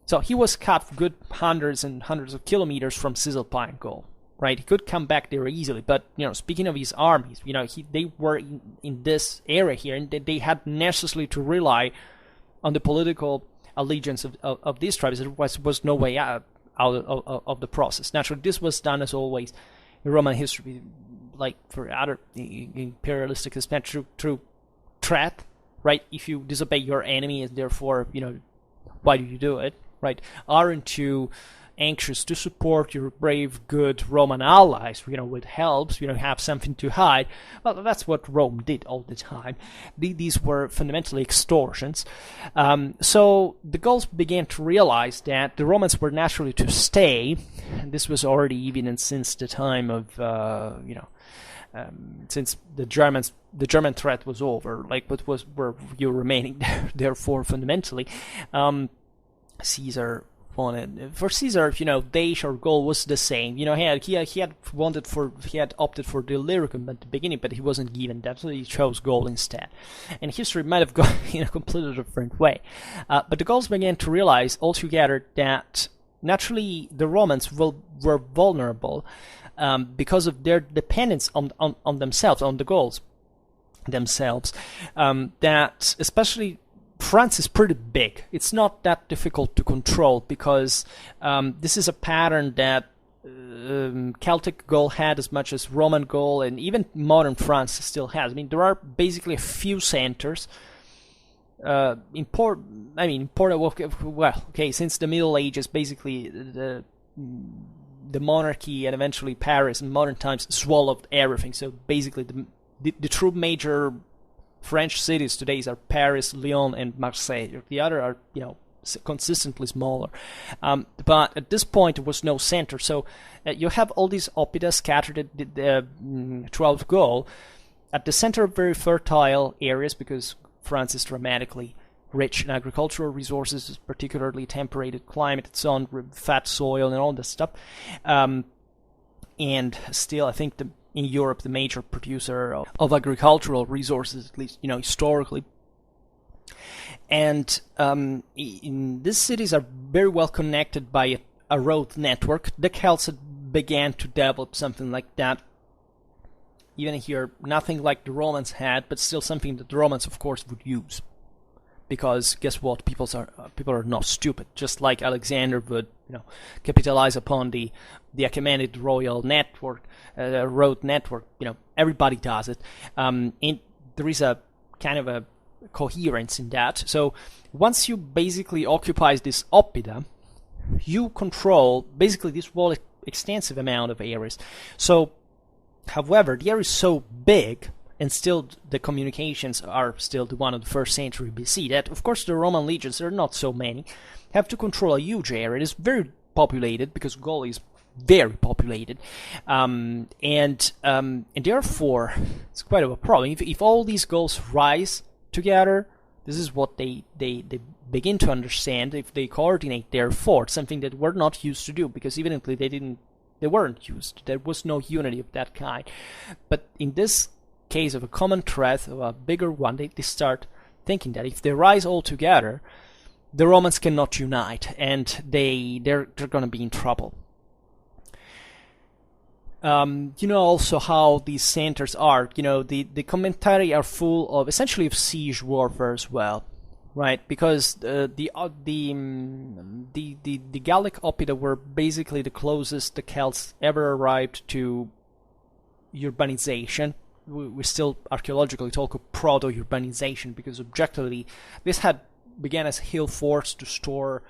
So he was cut good hundreds and hundreds of kilometers from Transalpine Gaul, right? He could come back there easily, but speaking of his armies, they were in this area here, and they had necessarily to rely on the political allegiance of these tribes. There was no way out of the process. Naturally, this was done, as always in Roman history, like for other imperialistic expansion, through threat, right? If you disobey your enemy, and therefore, why do you do it, right? Aren't you anxious to support your brave, good Roman allies, with helps, have something to hide? Well, that's what Rome did all the time. These were fundamentally extortions. So the Gauls began to realize that the Romans were naturally to stay, and this was already evident since the time of, since the German threat was over, but were you remaining there? Therefore, fundamentally, Caesar wanted. For Caesar, Dacia or Gaul was the same. He had opted for the Illyricum at the beginning, but he wasn't given that, so he chose Gaul instead. And history might have gone in a completely different way. But the Gauls began to realize altogether that naturally the Romans were vulnerable because of their dependence on themselves, on the Gauls themselves. That especially France is pretty big. It's not that difficult to control because this is a pattern that Celtic Gaul had as much as Roman Gaul, and even modern France still has. I mean, there are basically a few centers. Important. Well, okay, since the Middle Ages, basically the monarchy and eventually Paris in modern times swallowed everything. So basically, the true major French cities today are Paris, Lyon, and Marseille. The other are, consistently smaller. But at this point, there was no center. So you have all these oppida scattered throughout Gaul. At the center of very fertile areas, because France is dramatically rich in agricultural resources, particularly temperated climate, its own fat soil, and all this stuff. And still, I think in Europe, the major producer of agricultural resources, at least historically. And in these cities are very well connected by a road network. The Celts began to develop something like that. Even here, nothing like the Romans had, but still something that the Romans, of course, would use. Because guess what? People are not stupid. Just like Alexander would, capitalize upon the Achaemenid royal network, road network. Everybody does it. And there is a kind of a coherence in that. So once you basically occupy this oppida, you control basically this whole extensive amount of areas. So, however, the area is so big, and still the communications are still the one of the 1st century BC, that of course the Roman legions, there are not so many, have to control a huge area. It is very populated because Gaul is very populated, and therefore it's quite of a problem. If all these Gauls rise together, this is what they begin to understand. If they coordinate their force, something that we're not used to do, because evidently they weren't used. There was no unity of that kind. But in this case of a common threat, of a bigger one, they start thinking that if they rise all together, the Romans cannot unite, and they're going to be in trouble. Also how these centers are. The commentary are full of essentially of siege warfare as well, right? Because the Gallic oppida were basically the closest the Celts ever arrived to urbanization. We still archaeologically talk of proto-urbanization, because objectively this began as hill forts to store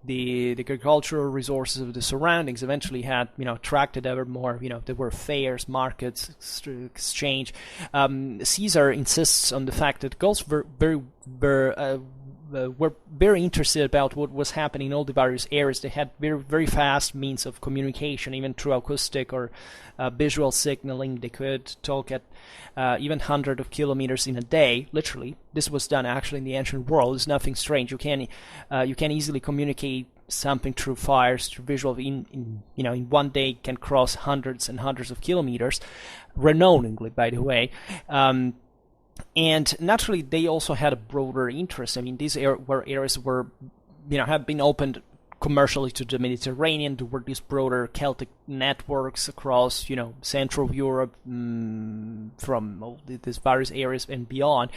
the agricultural resources of the surroundings. Eventually had attracted ever more. There were fairs, markets, exchange. Caesar insists on the fact that Gauls were very interested about what was happening in all the various areas. They had very, very fast means of communication, even through acoustic or visual signaling. They could talk at even hundreds of kilometers in a day, literally. This was done actually in the ancient world. It's nothing strange. You can easily communicate something through fires, through visual. In one day can cross hundreds and hundreds of kilometers, renowningly, by the way. And naturally, they also had a broader interest. I mean, these areas were, have been opened commercially to the Mediterranean. There were these broader Celtic networks across, Central Europe, from all these various areas and beyond.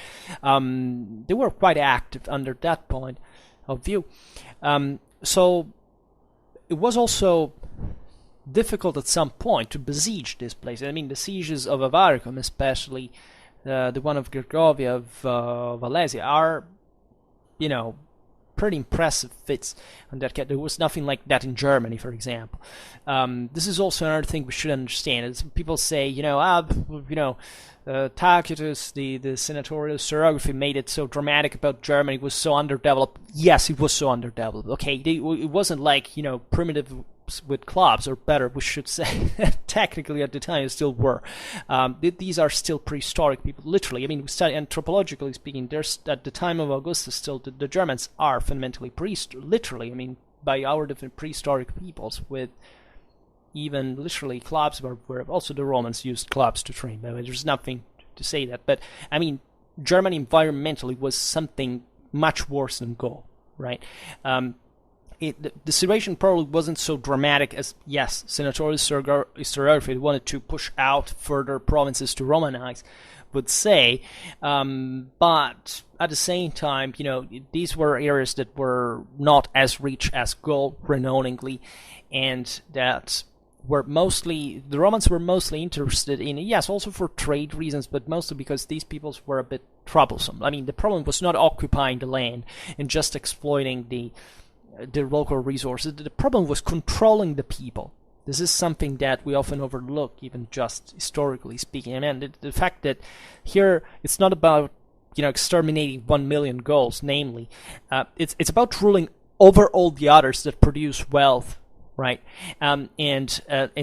They were quite active under that point of view. So it was also difficult at some point to besiege this place. I mean, the sieges of Avaricum especially the one of Gergovia, of Valencia, are, pretty impressive fits on that cat. There was nothing like that in Germany, for example. This is also another thing we should understand. As people say, Tacitus, the senatorial historiography, made it so dramatic about Germany. It was so underdeveloped. Yes, it was so underdeveloped. Okay, it wasn't like primitive with clubs, or better, we should say. Technically, at the time, it still were. These are still prehistoric people. Literally, I mean, we study anthropologically speaking. There's at the time of Augustus, still the Germans are fundamentally literally. I mean, by our different prehistoric peoples with even literally clubs, where also the Romans used clubs to train. By the way, there's nothing to say that. But, I mean, Germany environmentally was something much worse than Gaul, right? The situation probably wasn't so dramatic as, yes, senatorial historiography wanted to push out further provinces to Romanize, would say, but at the same time, these were areas that were not as rich as Gaul, renowningly, and that the Romans were mostly interested in, yes, also for trade reasons, but mostly because these peoples were a bit troublesome. I mean, the problem was not occupying the land and just exploiting the local resources. The problem was controlling the people. This is something that we often overlook, even just historically speaking. I mean, the fact that here it's not about exterminating 1 million Gauls, namely, it's about ruling over all the others that produce wealth, right? And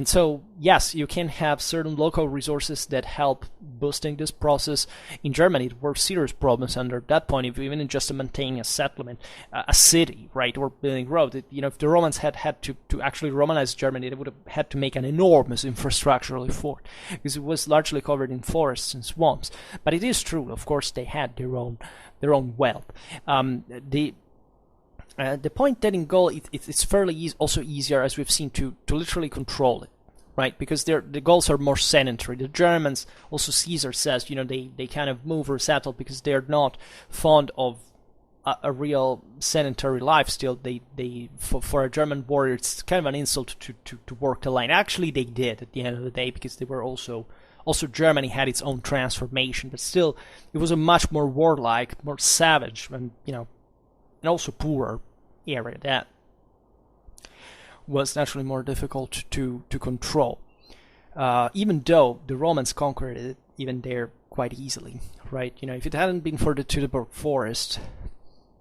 so yes, you can have certain local resources that help boosting this process. In Germany, there were serious problems under that point, even in just maintaining a settlement, a city, right, or building roads. If the Romans had to actually Romanize Germany, they would have had to make an enormous infrastructural effort, because it was largely covered in forests and swamps. But it is true, of course, they had their own wealth. The point that in Gaul it's fairly easier, as we've seen, to literally control it, right? Because the Gauls are more sedentary. The Germans, also Caesar says, they kind of move or settle because they're not fond of a real sedentary life. Still, for a German warrior, it's kind of an insult to work the land. Actually, they did at the end of the day, because they were also Germany had its own transformation, but still, it was a much more warlike, more savage, and also poorer area that was naturally more difficult to control. Even though the Romans conquered it even there quite easily, right? If it hadn't been for the Teutoburg forest,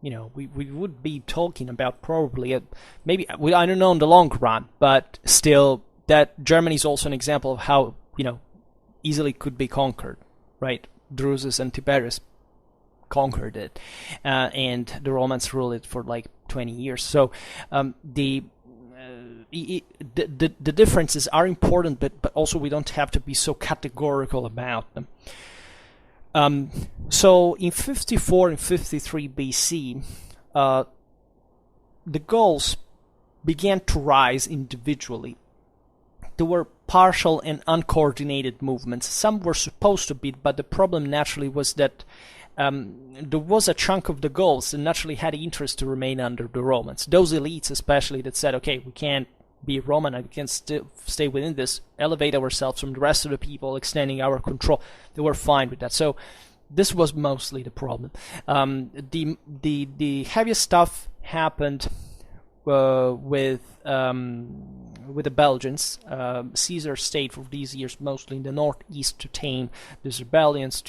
we would be talking about probably maybe, I don't know in the long run, but still, that Germany is also an example of how easily could be conquered, right? Drusus and Tiberius conquered it, and the Romans ruled it for like 20 years. So the differences are important, but also we don't have to be so categorical about them. So in 54 and 53 BC, the Gauls began to rise individually. There were partial and uncoordinated movements. Some were supposed to be, but the problem naturally was that there was a chunk of the Gauls that naturally had interest to remain under the Romans. Those elites especially that said, okay, we can't be Roman, we can still stay within this, elevate ourselves from the rest of the people, extending our control. They were fine with that. So this was mostly the problem. The heaviest stuff happened with the Belgians. Caesar stayed for these years mostly in the northeast to tame these rebellions.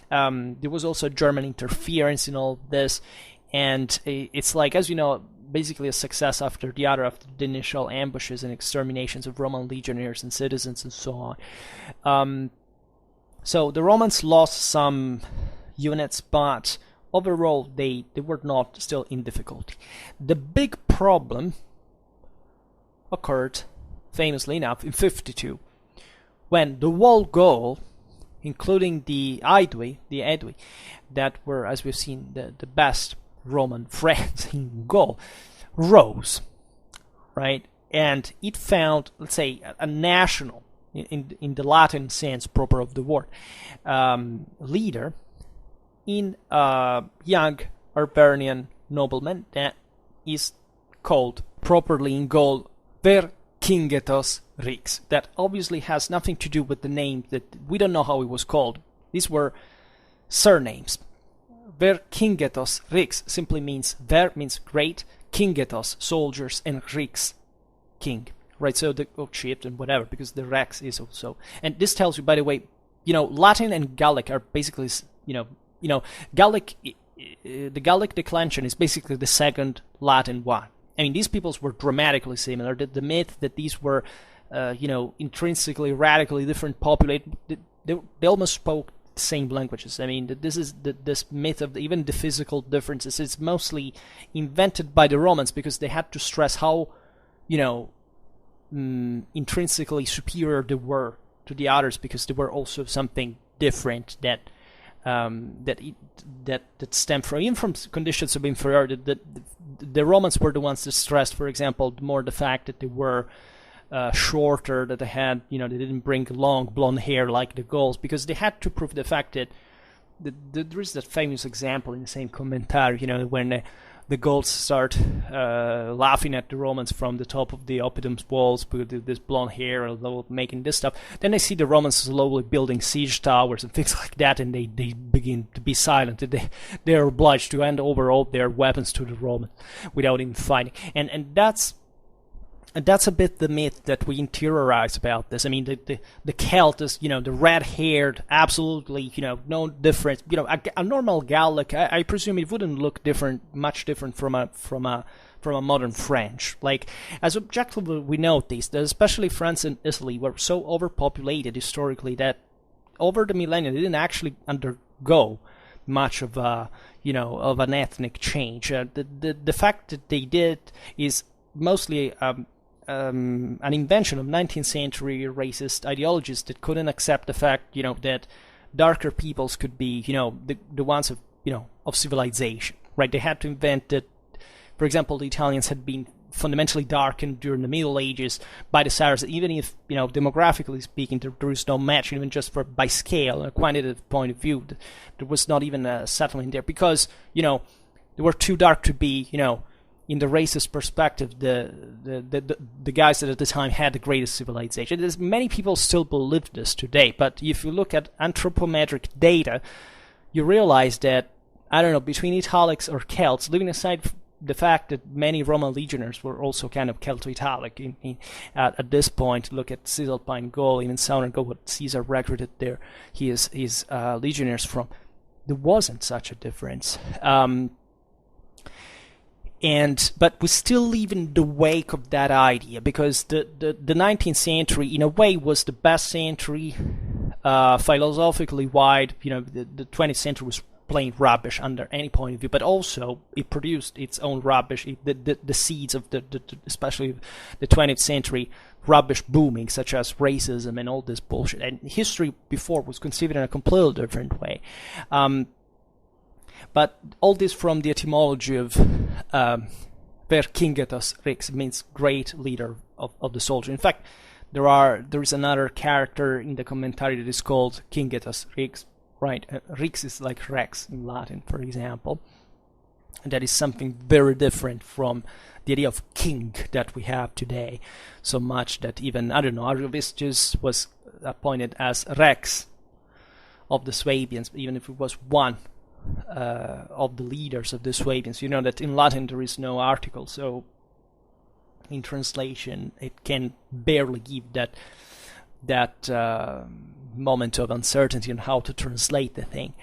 There was also German interference in all this, and it's like, as you know, basically a success after the other, after the initial ambushes and exterminations of Roman legionnaires and citizens and so on. So the Romans lost some units, but overall they were not still in difficulty. The big problem occurred, famously enough, in 52, when the whole Gaul, including the Aedui, that were, as we've seen, the best Roman friends in Gaul, rose, right? And it found, let's say, a national, in the Latin sense proper of the word, leader in a young Barbarian nobleman that is called properly in Gaul Vercingetorix Rex. That obviously has nothing to do with the name, that we don't know how it was called. These were surnames. Vercingetos Rex simply means ver means great, Cingetos soldiers, and Rex king. Right, so the chief and whatever, because the Rex is also, and this tells you, by the way, Latin and Gallic are basically, Gallic, the Gallic declension is basically the second Latin one. I mean, these peoples were dramatically similar. The myth that these were, intrinsically, radically different populated, they almost spoke the same languages. I mean, this myth of even the physical differences is mostly invented by the Romans because they had to stress how, intrinsically superior they were to the others, because they were also something different that stemmed from, even from conditions of inferiority. The Romans were the ones that stressed, for example, more the fact that they were shorter, that they had, they didn't bring long blonde hair like the Gauls, because they had to prove the fact that there is that famous example in the same commentary, when the Gauls start laughing at the Romans from the top of the Oppidum's walls with this blonde hair, making this stuff. Then they see the Romans slowly building siege towers and things like that, and they begin to be silent. They are obliged to hand over all their weapons to the Romans without even fighting. And that's a bit the myth that we interiorize about this. I mean, the Celt is, the red-haired, absolutely, no difference. A normal Gallic, I presume it wouldn't look much different from a modern French. Like, as objectively we notice that especially France and Italy were so overpopulated historically that over the millennia they didn't actually undergo much of an ethnic change. The fact that they did is mostly an invention of 19th century racist ideologies that couldn't accept the fact, that darker peoples could be, the ones of civilization, right? They had to invent that, for example, the Italians had been fundamentally darkened during the Middle Ages by the Saracens, even if, demographically speaking, there is no match, even just by scale, a quantitative point of view. There was not even a settlement there because, they were too dark to be, in the racist perspective, the guys that at the time had the greatest civilization. Many people still believe this today, but if you look at anthropometric data, you realize that, between Italics or Celts, leaving aside the fact that many Roman legionnaires were also kind of Celto-Italic at this point, look at Cisalpine Gaul, even Southern Gaul, what Caesar recruited there, his legionnaires from, there wasn't such a difference. But we still live in the wake of that idea, because the 19th century, in a way, was the best century philosophically wide. The 20th century was plain rubbish under any point of view, but also it produced its own rubbish. The seeds of especially the 20th century rubbish booming, such as racism and all this bullshit. And history before was conceived in a completely different way. But all this from the etymology of Vercingetos Rex, means great leader of the soldier. In fact, there is another character in the commentary that is called Cingetos Rex, right? Rex is like Rex in Latin, for example. And that is something very different from the idea of king that we have today. So much that even, Ariovistus was appointed as Rex of the Swabians, even if it was one of the leaders of the Swabians. You know that in Latin there is no article, so in translation it can barely give that moment of uncertainty on how to translate the thing.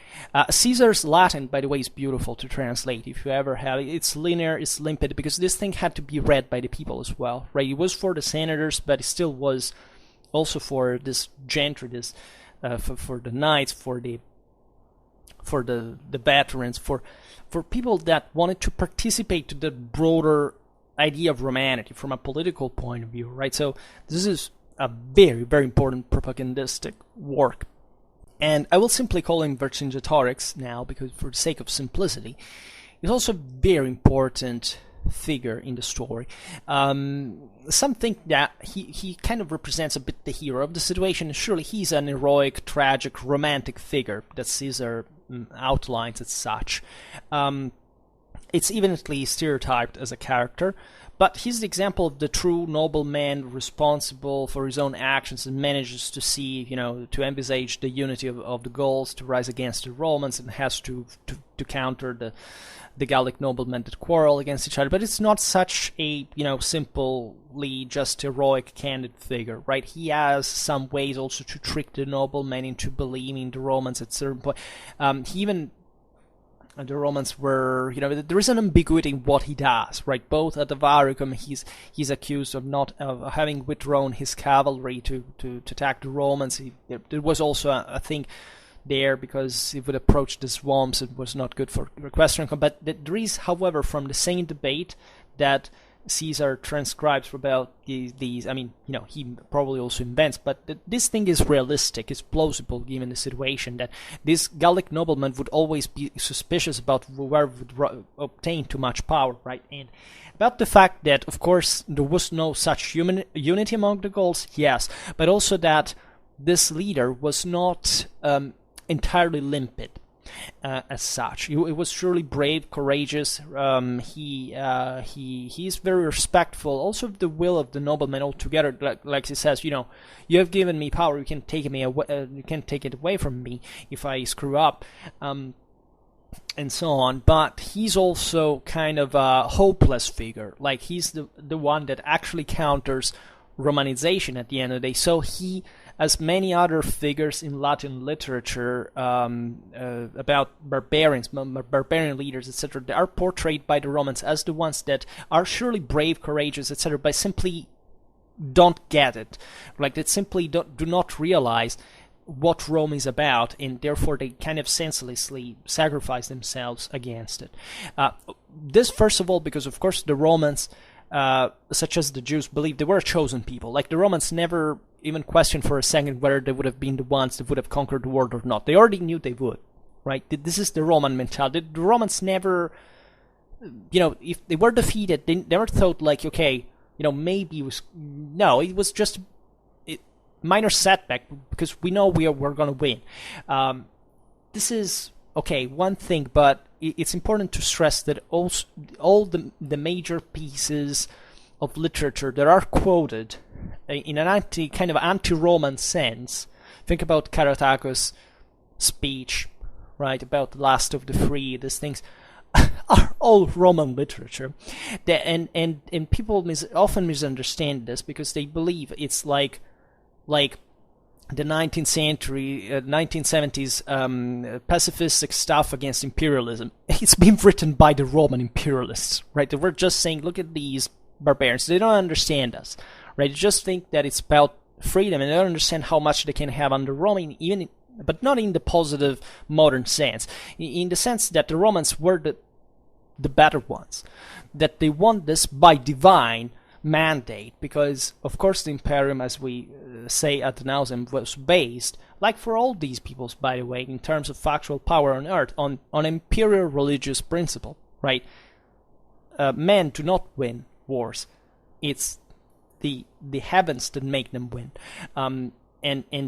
Caesar's Latin, by the way, is beautiful to translate. If you ever have it, it's linear, it's limpid, because this thing had to be read by the people as well, right? It was for the senators, but it still was also for this gentry, this for the knights, for the veterans, for people that wanted to participate to the broader idea of Romanity from a political point of view, right? So this is a very, very important propagandistic work. And I will simply call him Vercingetorix now, because for the sake of simplicity, he's also a very important figure in the story. Some think that he kind of represents a bit the hero of the situation. Surely he's an heroic, tragic, romantic figure that Caesar outlines as such. It's evidently stereotyped as a character, But he's the example of the true nobleman responsible for his own actions and manages to see, to envisage the unity of the Gauls to rise against the Romans, and has to counter the Gallic noblemen that quarrel against each other. But it's not such a, simply just heroic, candid figure, right? He has some ways also to trick the noblemen into believing the Romans at certain point. The Romans were, there is an ambiguity in what he does, right? Both at the Varicum, he's accused of having withdrawn his cavalry to attack the Romans. There was also, I think, there because he would approach the swamps. It was not good for equestrian combat. There is, however, from the same debate that Caesar transcribes about these. I mean, he probably also invents, but this thing is realistic. It's plausible given the situation that this Gallic nobleman would always be suspicious about whoever would obtain too much power, right? And about the fact that, of course, there was no such unity among the Gauls, yes, but also that this leader was not entirely limpid. As such, he was surely brave, courageous. He is very respectful, also of the will of the noblemen altogether. Like he says, you have given me power, you can take me away. You can take it away from me if I screw up, and so on. But he's also kind of a hopeless figure. Like he's the one that actually counters Romanization at the end of the day. So he, as many other figures in Latin literature about barbarians, barbarian leaders, etc., they are portrayed by the Romans as the ones that are surely brave, courageous, etc., but simply don't get it. Like, they simply do not realize what Rome is about, and therefore they kind of senselessly sacrifice themselves against it. This, first of all, because, of course, the Romans, such as the Jews, believed they were a chosen people. Like, the Romans never even questioned for a second whether they would have been the ones that would have conquered the world or not. They already knew they would, right? This is the Roman mentality. The Romans never, if they were defeated, they never thought like, okay, maybe it was... No, it was just a minor setback because we know we're going to win. This is, okay, one thing, but it's important to stress that also all the major pieces of literature that are quoted in an anti-Roman sense. Think about Caratacus' speech, right, about the last of the free. These things are all Roman literature, and people often misunderstand this because they believe it's like the 19th century, 1970s pacifistic stuff against imperialism. It's been written by the Roman imperialists, right? They were just saying, look at these barbarians. They don't understand us, right? They just think that it's about freedom, and they don't understand how much they can have under Rome, but not in the positive modern sense. In the sense that the Romans were the better ones, that they want this by divine mandate, because of course the imperium, as we say ad nauseam, was based, like for all these peoples, by the way, in terms of factual power on earth, on imperial religious principle, right? Men do not win wars. It's the heavens that make them win, and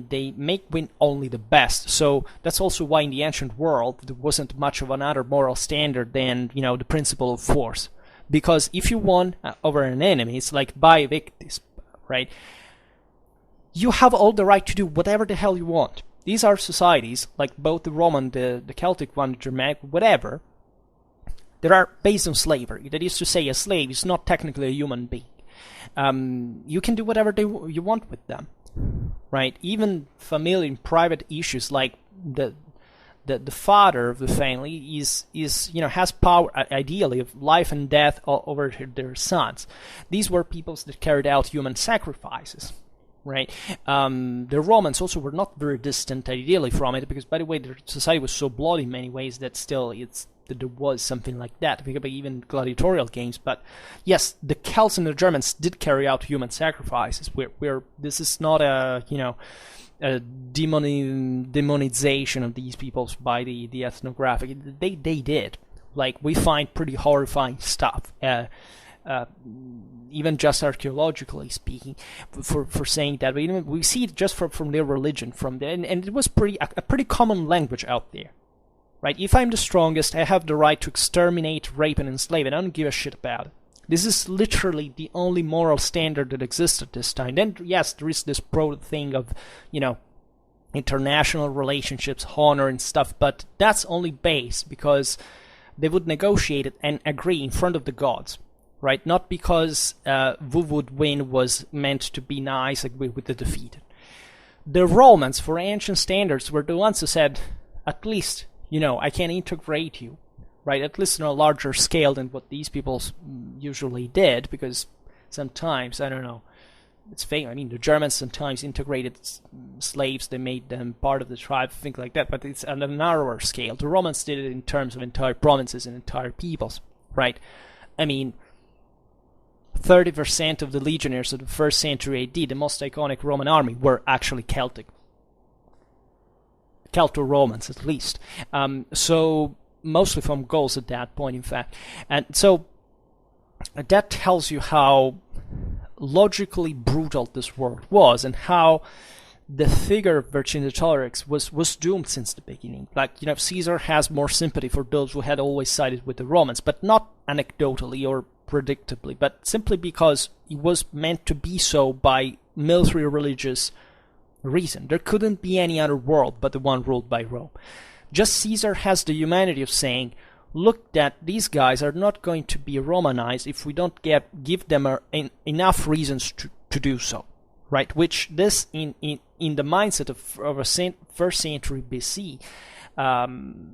they make win only the best. So that's also why in the ancient world there wasn't much of another moral standard than the principle of force. Because if you won over an enemy, it's like by victis, right? You have all the right to do whatever the hell you want. These are societies, like both the Roman, the Celtic one, the Germanic, whatever, that are based on slavery. That is to say, a slave is not technically a human being. You can do whatever you want with them, right? Even familial and private issues like the father of the family has power, ideally, of life and death over their sons. These were peoples that carried out human sacrifices, right? The Romans also were not very distant, ideally, from it, because, by the way, their society was so bloody in many ways that still that there was something like that. Think about even gladiatorial games. But yes, the Celts and the Germans did carry out human sacrifices. Where this is not a demonization of these peoples by the ethnographic. They did. Like, we find pretty horrifying stuff, even just archaeologically speaking, for saying that. We see it just from their religion, and it was a pretty common language out there, right? If I'm the strongest, I have the right to exterminate, rape, and enslave, and I don't give a shit about it. This is literally the only moral standard that exists at this time. Then, yes, there is this broad thing of, international relationships, honor and stuff, but that's only base because they would negotiate it and agree in front of the gods, right? Not because who would win was meant to be nice with the defeated. The Romans, for ancient standards, were the ones who said, at least, I can integrate you, right? At least on a larger scale than what these people usually did, because sometimes, I don't know, it's fake. I mean, the Germans sometimes integrated slaves, they made them part of the tribe, things like that, but it's on a narrower scale. The Romans did it in terms of entire provinces and entire peoples, right? I mean, 30% of the legionnaires of the 1st century AD, the most iconic Roman army, were actually Celtic. Celto-Romans, at least. So, mostly from Gauls at that point, in fact. And so, that tells you how logically brutal this world was, and how the figure of Vercingetorix was doomed since the beginning. Like, Caesar has more sympathy for those who had always sided with the Romans, but not anecdotally or predictably, but simply because it was meant to be so by military religious reason. There couldn't be any other world but the one ruled by Rome. Just Caesar has the humanity of saying, look, that these guys are not going to be Romanized if we don't give them enough reasons to do so, right? Which this, in the mindset of a 1st century BC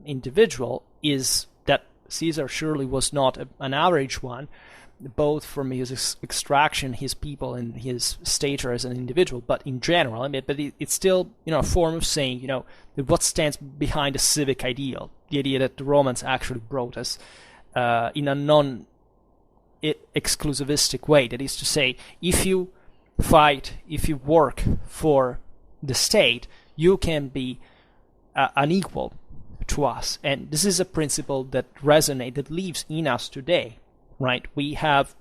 individual, is that Caesar surely was not an average one, both from his extraction, his people, and his stature as an individual, but in general. I mean, but it's still, a form of saying, what stands behind a civic ideal, the idea that the Romans actually brought us in a non-exclusivistic way. That is to say, if you fight, if you work for the state, you can be an equal to us. And this is a principle that resonates, that lives in us today, right? We have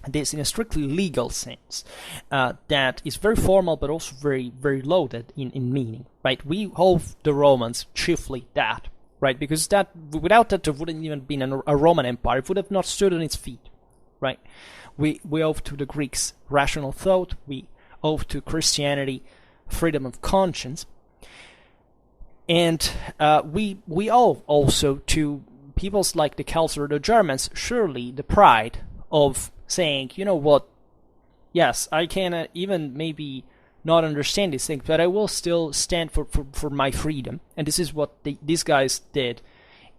this in a strictly legal sense that is very formal but also very, very loaded in meaning, right? We owe the Romans chiefly that, right? Because that, without that, there wouldn't even been a Roman Empire. It would have not stood on its feet, right? We owe to the Greeks rational thought. We owe to Christianity freedom of conscience. And we owe also to peoples like the Celts or the Germans, surely, the pride of saying, you know what, yes, I can even maybe not understand these things, but I will still stand for my freedom. And this is what these guys did.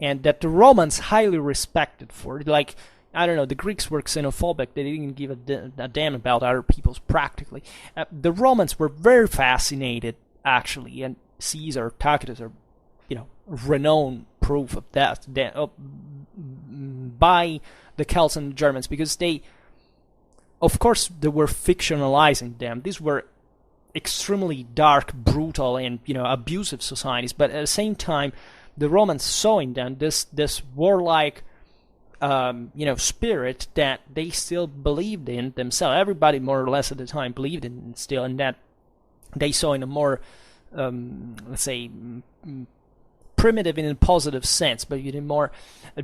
And that the Romans highly respected for. Like, I don't know, the Greeks were xenophobic. They didn't give a damn about other peoples practically. The Romans were very fascinated, actually, and Caesar, Tacitus are, renowned proof of that by the Celts and Germans, because they, of course, they were fictionalizing them. These were extremely dark, brutal, and abusive societies. But at the same time, the Romans saw in them this warlike, spirit that they still believed in themselves. Everybody, more or less, at the time believed in still, and that they saw in a more, let's say, primitive in a positive sense, but in a more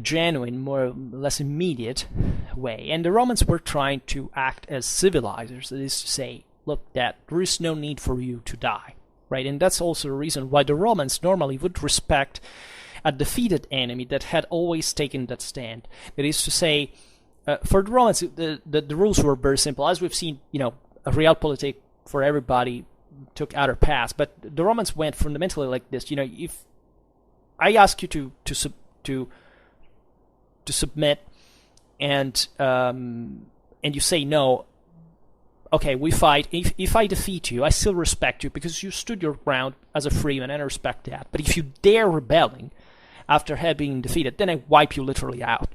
genuine, more less immediate way. And the Romans were trying to act as civilizers, that is to say, look, that there is no need for you to die, right? And that's also the reason why the Romans normally would respect a defeated enemy that had always taken that stand. That is to say, for the Romans, the rules were very simple. As we've seen, a realpolitik for everybody took other paths, but the Romans went fundamentally like this. If I ask you to submit, and you say no, okay, we fight. If I defeat you, I still respect you because you stood your ground as a freeman, and I respect that. But if you dare rebelling after having defeated, then I wipe you literally out,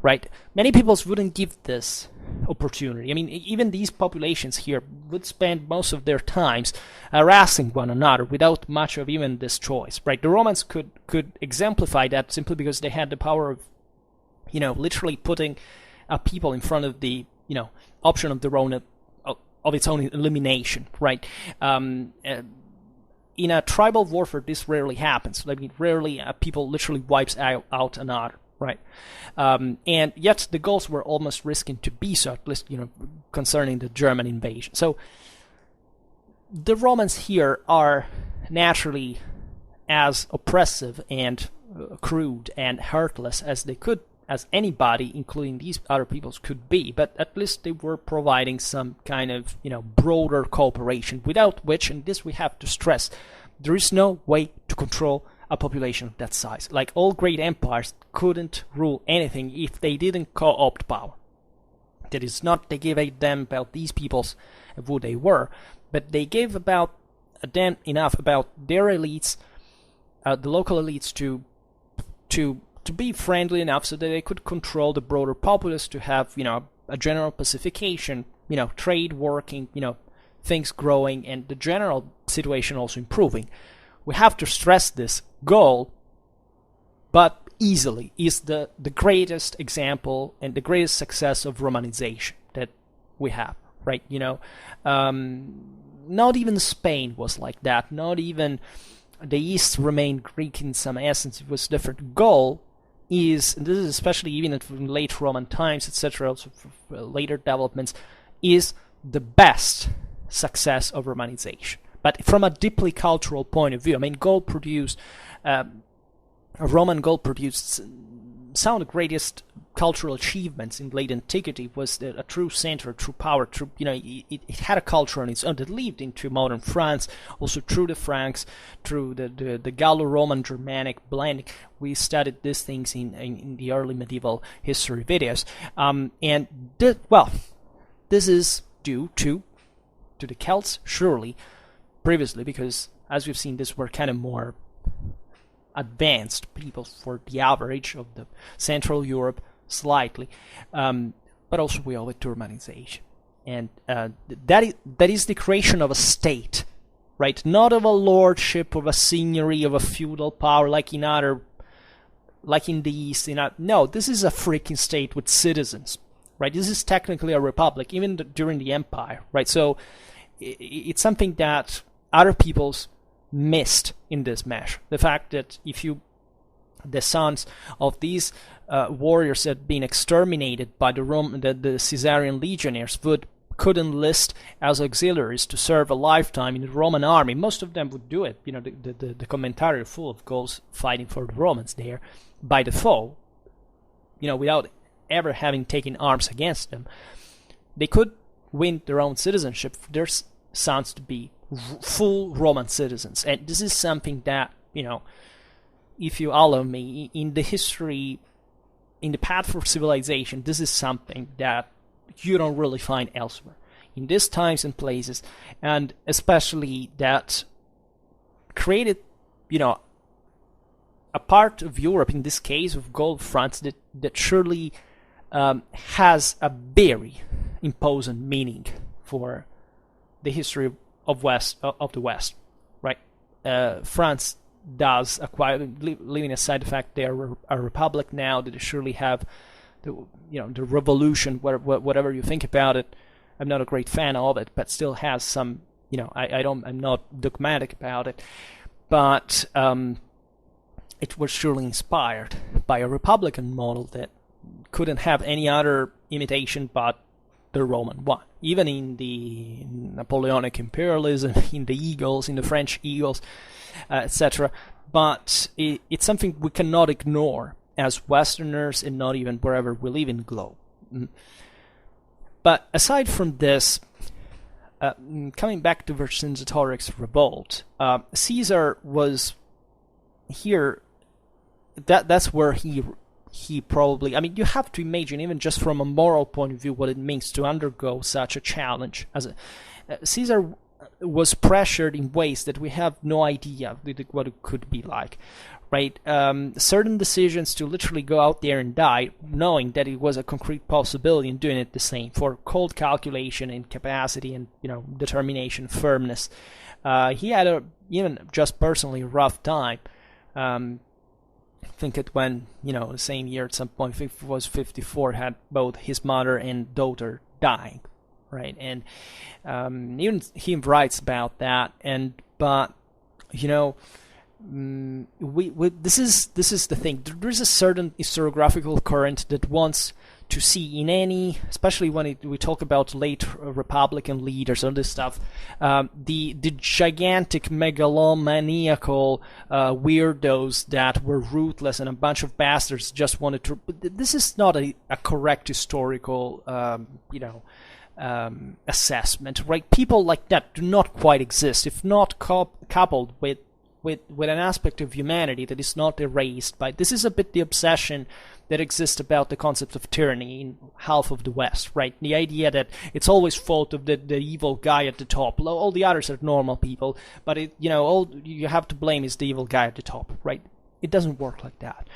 right? Many peoples wouldn't give this opportunity. I mean, even these populations here would spend most of their times harassing one another without much of even this choice, right? The Romans could exemplify that simply because they had the power of, literally putting a people in front of the, option of their own, of its own elimination, right? In a tribal warfare, this rarely happens. I mean, rarely people literally wipes out another, right? And yet the Gauls were almost risking to be so, at least, concerning the German invasion. So the Romans here are naturally as oppressive and crude and heartless as anybody, including these other peoples, could be, but at least they were providing some kind of, broader cooperation, without which, and this we have to stress, there is no way to control a population of that size. Like all great empires couldn't rule anything if they didn't co-opt power. That is not they gave a damn about these peoples of who they were, but they gave about a damn enough about their elites, the local elites, to be friendly enough so that they could control the broader populace, to have, a general pacification, trade working, things growing, and the general situation also improving. We have to stress this. Gaul, but easily, is the greatest example and the greatest success of Romanization that we have, right? Not even Spain was like that. Not even the East remained Greek in some essence. It was different. Gaul is, and this is especially even in late Roman times, etc., also for later developments, is the best success of Romanization. But from a deeply cultural point of view, Gaul produced, Roman Gaul produced some of the greatest cultural achievements in late antiquity. Was a true center, a true power, it had a culture on its own that lived into modern France, also through the Franks, through the Gallo-Roman Germanic blend. We studied these things in the early medieval history videos. This is due to the Celts, surely, previously, because as we've seen, these were kind of more advanced people for the average of the Central Europe, slightly, but also we owe it to Romanization, and that is the creation of a state, right? Not of a lordship, of a seigneury, of a feudal power like in the East. No, this is a freaking state with citizens, right? This is technically a republic, even during the Empire, right? So it's something that other peoples missed in this measure. The fact that the sons of these warriors had been exterminated by the Caesarian legionnaires could enlist as auxiliaries to serve a lifetime in the Roman army. Most of them would do it. The commentary are full of Gauls fighting for the Romans there by the foe, without ever having taken arms against them. They could win their own citizenship for their sons to be full Roman citizens. And this is something that, if you allow me, in the history, in the path for civilization, this is something that you don't really find elsewhere. In these times and places, and especially that created, a part of Europe, in this case of Gaul, France, that surely has a very imposing meaning for the history of the West, right? France does acquire, leaving aside the fact they are a republic now, that they surely have the revolution, whatever you think about it. I'm not a great fan of it, but still has some, I'm not dogmatic about it, but it was surely inspired by a republican model that couldn't have any other imitation but the Roman one. Even in the Napoleonic imperialism, in the eagles, in the French eagles, etc. But it's something we cannot ignore as Westerners, and not even wherever we live in the globe. But aside from this, coming back to Vercingetorix's revolt, Caesar was here. That's where he probably, you have to imagine, even just from a moral point of view, what it means to undergo such a challenge. Caesar was pressured in ways that we have no idea what it could be like, right? Certain decisions to literally go out there and die, knowing that it was a concrete possibility, and doing it the same for cold calculation and capacity and determination, firmness. He had even just personally a rough time. I think it when, the same year at some point, I think it was 54, had both his mother and daughter dying, right? And even he writes about that. But this is the thing. There is a certain historiographical current that wants to see in any, especially when we talk about late Republican leaders and this stuff, the gigantic megalomaniacal weirdos that were ruthless and a bunch of bastards just wanted to. This is not a correct historical, assessment, right? People like that do not quite exist, if not coupled with an aspect of humanity that is not erased by. This is a bit the obsession that exists about the concept of tyranny in half of the West, right? The idea that it's always fault of the evil guy at the top. All the others are normal people, but all you have to blame is the evil guy at the top, right? It doesn't work like that.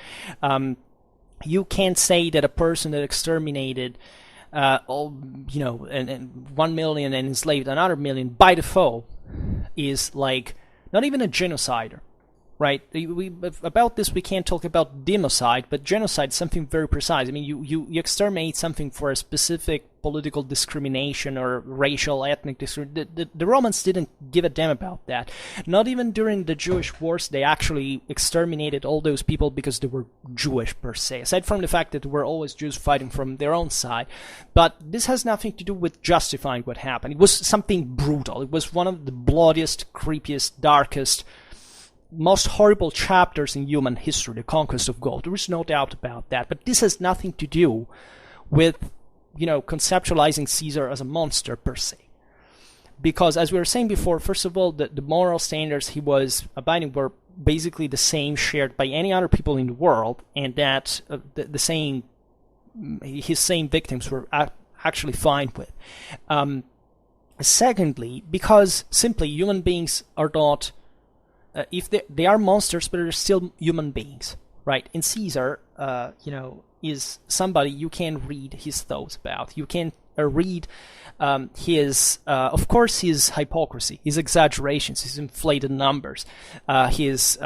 You can't say that a person that exterminated and 1 million and enslaved another million by default is like not even a genocider, right? About this we can't talk about democide, but genocide is something very precise. I mean, you exterminate something for a specific political discrimination or racial, ethnic discrimination. The Romans didn't give a damn about that. Not even during the Jewish wars, they actually exterminated all those people because they were Jewish per se, aside from the fact that there were always Jews fighting from their own side. But this has nothing to do with justifying what happened. It was something brutal. It was one of the bloodiest, creepiest, darkest, most horrible chapters in human history, the conquest of Gaul. There is no doubt about that. But this has nothing to do with, conceptualizing Caesar as a monster per se. Because, as we were saying before, first of all, the moral standards he was abiding were basically the same shared by any other people in the world, and that his same victims were actually fine with. Secondly, because simply human beings are not, if they are monsters, but they're still human beings, right? And Caesar, is somebody you can read his thoughts about. You can read his hypocrisy, his exaggerations, his inflated numbers, his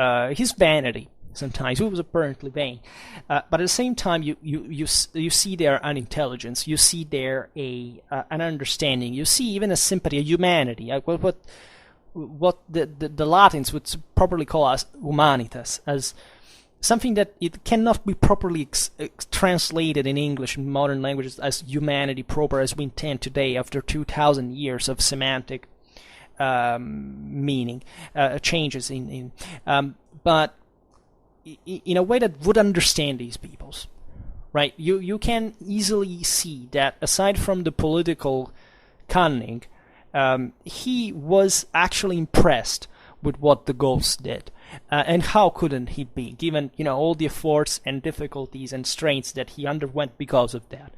vanity. Sometimes he was apparently vain, but at the same time, you see there an intelligence. You see there an understanding. You see even a sympathy, a humanity. What the Latins would properly call as humanitas, as something that it cannot be properly translated in English in modern languages as humanity proper as we intend today after 2,000 years of semantic meaning changes but in a way that would understand these peoples, right? You can easily see that aside from the political cunning, he was actually impressed with what the Gauls did. And how couldn't he be, given all the efforts and difficulties and strains that he underwent because of that?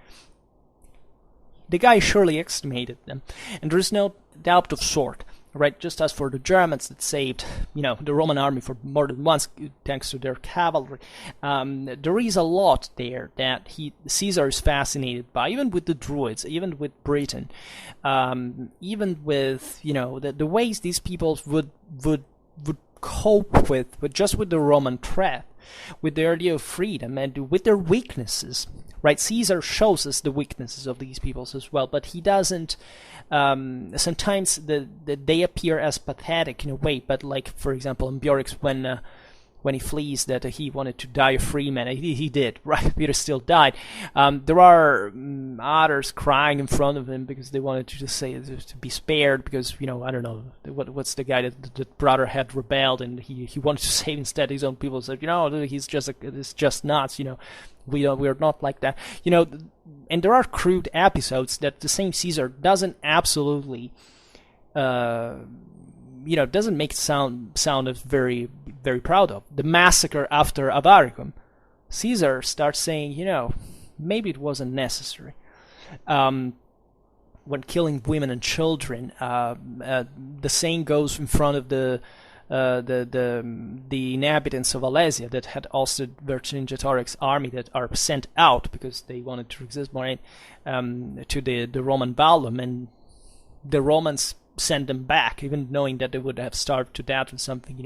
The guy surely estimated them, and there is no doubt of sort, right? Just as for the Germans that saved, the Roman army for more than once thanks to their cavalry, there is a lot there that Caesar is fascinated by, even with the Druids, even with Britain, even with the ways these peoples would cope with the Roman threat, with the idea of freedom, and with their weaknesses, right? Caesar shows us the weaknesses of these peoples as well, but he doesn't. Sometimes they appear as pathetic in a way, but like, for example, in Ambiorix, when he flees that he wanted to die a free man, he did, right? Peter still died. There are others crying in front of him because they wanted to just say to be spared, because I don't know what's the guy that the brother had rebelled and he wanted to save instead his own people. Said he's just nuts. We're not like that. And there are crude episodes that the same Caesar doesn't absolutely doesn't make sound as very, very proud of. The massacre after Avaricum, Caesar starts saying, maybe it wasn't necessary. When killing women and children, the same goes in front of the inhabitants of Alesia that had ousted Vercingetorix's army, that are sent out because they wanted to resist more to the Roman vallum, and the Romans send them back, even knowing that they would have starved to death or something.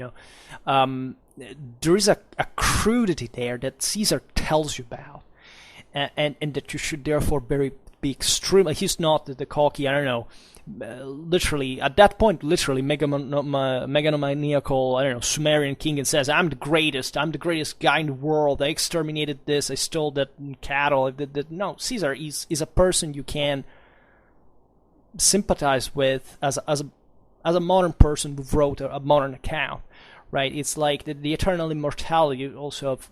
There is a crudity there that Caesar tells you about, and that you should therefore be extremely. He's not the cocky, literally, at that point, literally megalomaniacal, I don't know, Sumerian king, and says, I'm the greatest guy in the world, I exterminated this, I stole that cattle. No, Caesar is a person you can sympathize with as a modern person who wrote a modern account, right? It's like the eternal immortality also of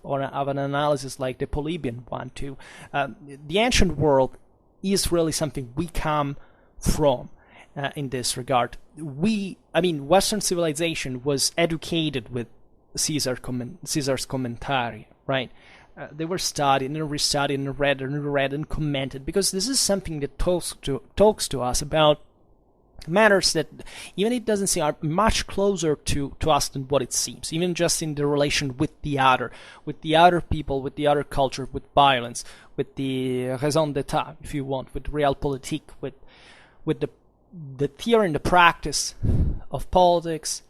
an analysis like the Polybian one too. The ancient world is really something we come from in this regard. Western civilization was educated with Caesar's commentary, right? They were studied and restudied and read and commented, because this is something that talks to us about matters that, even it doesn't seem, are much closer to us than what it seems, even just in the relation with the other people, with the other culture, with violence, with the raison d'etat, if you want, with realpolitik, with the theory and the practice of politics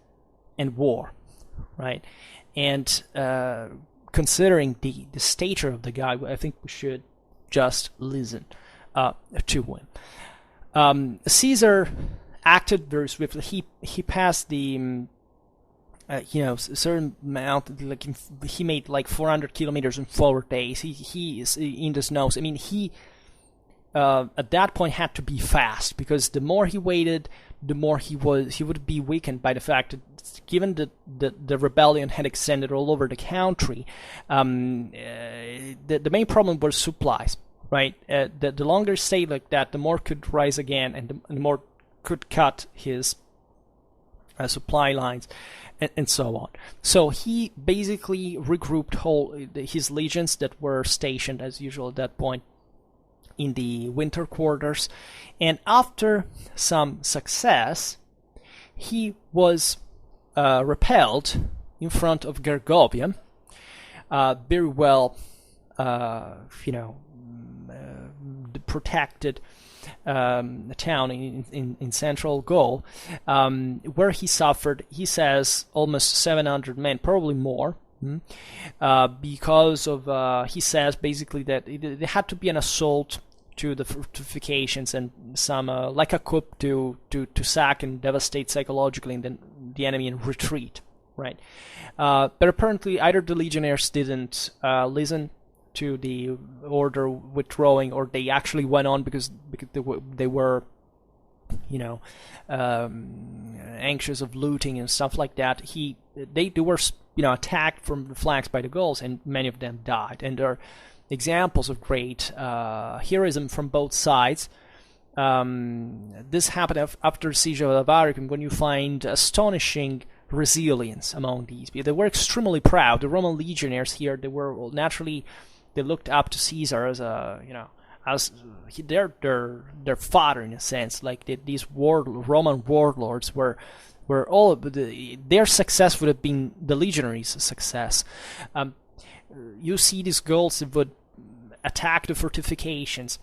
and war, right? And considering the stature of the guy, I think we should just listen to him. Caesar acted very swiftly. He passed the certain amount, like he made like 400 kilometers in 4 days. He is in the snows. I mean, he at that point had to be fast, because the more he waited, the more he would be weakened by the fact that, given that the rebellion had extended all over the country, the main problem was supplies, right? The longer it stayed like that, the more could rise again, and the more could cut his supply lines, and so on. So he basically regrouped his legions that were stationed, as usual at that point, in the winter quarters, and after some success, he was repelled in front of Gergovia, very well, protected town in central Gaul, where he suffered, he says, almost 700 men, probably more, because of, he says basically that it had to be an assault to the fortifications and some, like a coup to sack and devastate psychologically and then the enemy and retreat, right? But apparently either the legionnaires didn't listen to the order withdrawing, or they actually went on because they were anxious of looting and stuff like that. They were attacked from the flanks by the Gauls, and many of them died. And there are examples of great heroism from both sides. This happened after the siege of Avaricum, when you find astonishing resilience among these people. They were extremely proud. The Roman legionnaires here, they looked up to Caesar as as their father in a sense. Like these Roman warlords were all their success would have been the legionaries' success. You see these Gauls would attack the fortifications,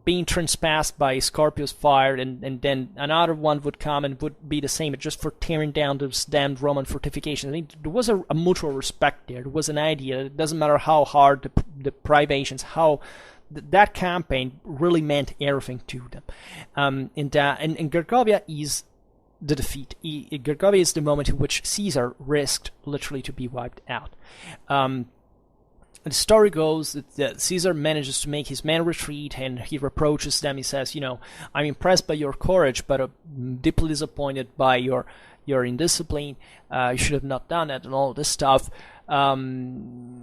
being transpassed by Scorpius' fire, and then another one would come and would be the same, just for tearing down those damned Roman fortifications. I mean, there was a mutual respect there. There was an idea. It doesn't matter how hard the privations, how that campaign really meant everything to them. And Gergovia is the defeat. Gergovia is the moment in which Caesar risked literally to be wiped out. The story goes that Caesar manages to make his men retreat, and he reproaches them. He says, I'm impressed by your courage, but deeply disappointed by your indiscipline. You should have not done that, and all this stuff. According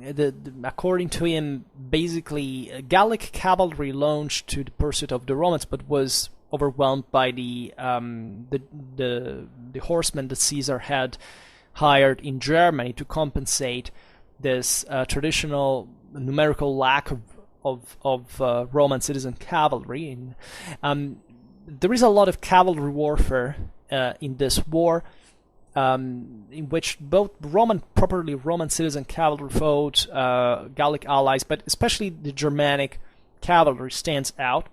to him, basically, Gallic cavalry launched to the pursuit of the Romans, but was overwhelmed by the horsemen that Caesar had hired in Germany to compensate this traditional numerical lack of Roman citizen cavalry. There is a lot of cavalry warfare in this war, in which both properly Roman citizen cavalry fought Gallic allies, but especially the Germanic cavalry stands out.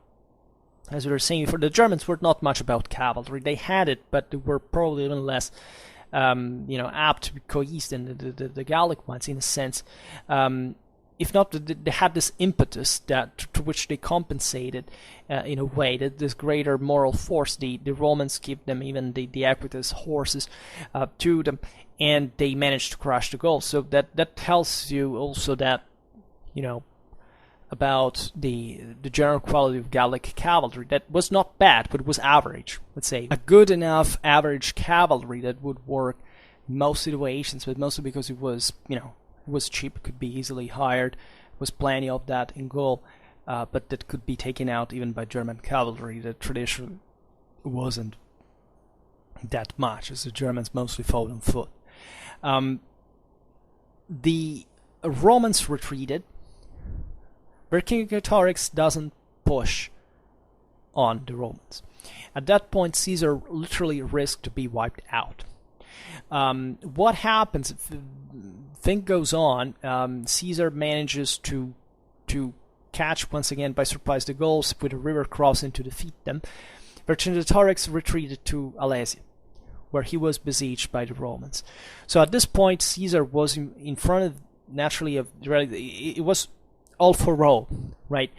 As we were saying before, the Germans were not much about cavalry. They had it, but they were probably even less apt to be cohesed than the Gallic ones, in a sense. if not, they had this impetus that to which they compensated in a way, that this greater moral force. The Romans give them even the equites horses to them, and they managed to crush the Gauls. So that tells you also that, about the general quality of Gallic cavalry, that was not bad, but was average. Let's say a good enough average cavalry that would work in most situations, but mostly because it was, it was cheap, it could be easily hired, was plenty of that in Gaul, but that could be taken out even by German cavalry that traditionally wasn't that much, as the Germans mostly fought on foot. The Romans retreated. Vercingetorix doesn't push on the Romans. At that point, Caesar literally risked to be wiped out. What happens if thing goes on? Caesar manages to catch once again by surprise the Gauls with a river crossing to defeat them. Vercingetorix retreated to Alesia, where he was besieged by the Romans. So at this point, Caesar was in front of, naturally, it was all for Rome, right?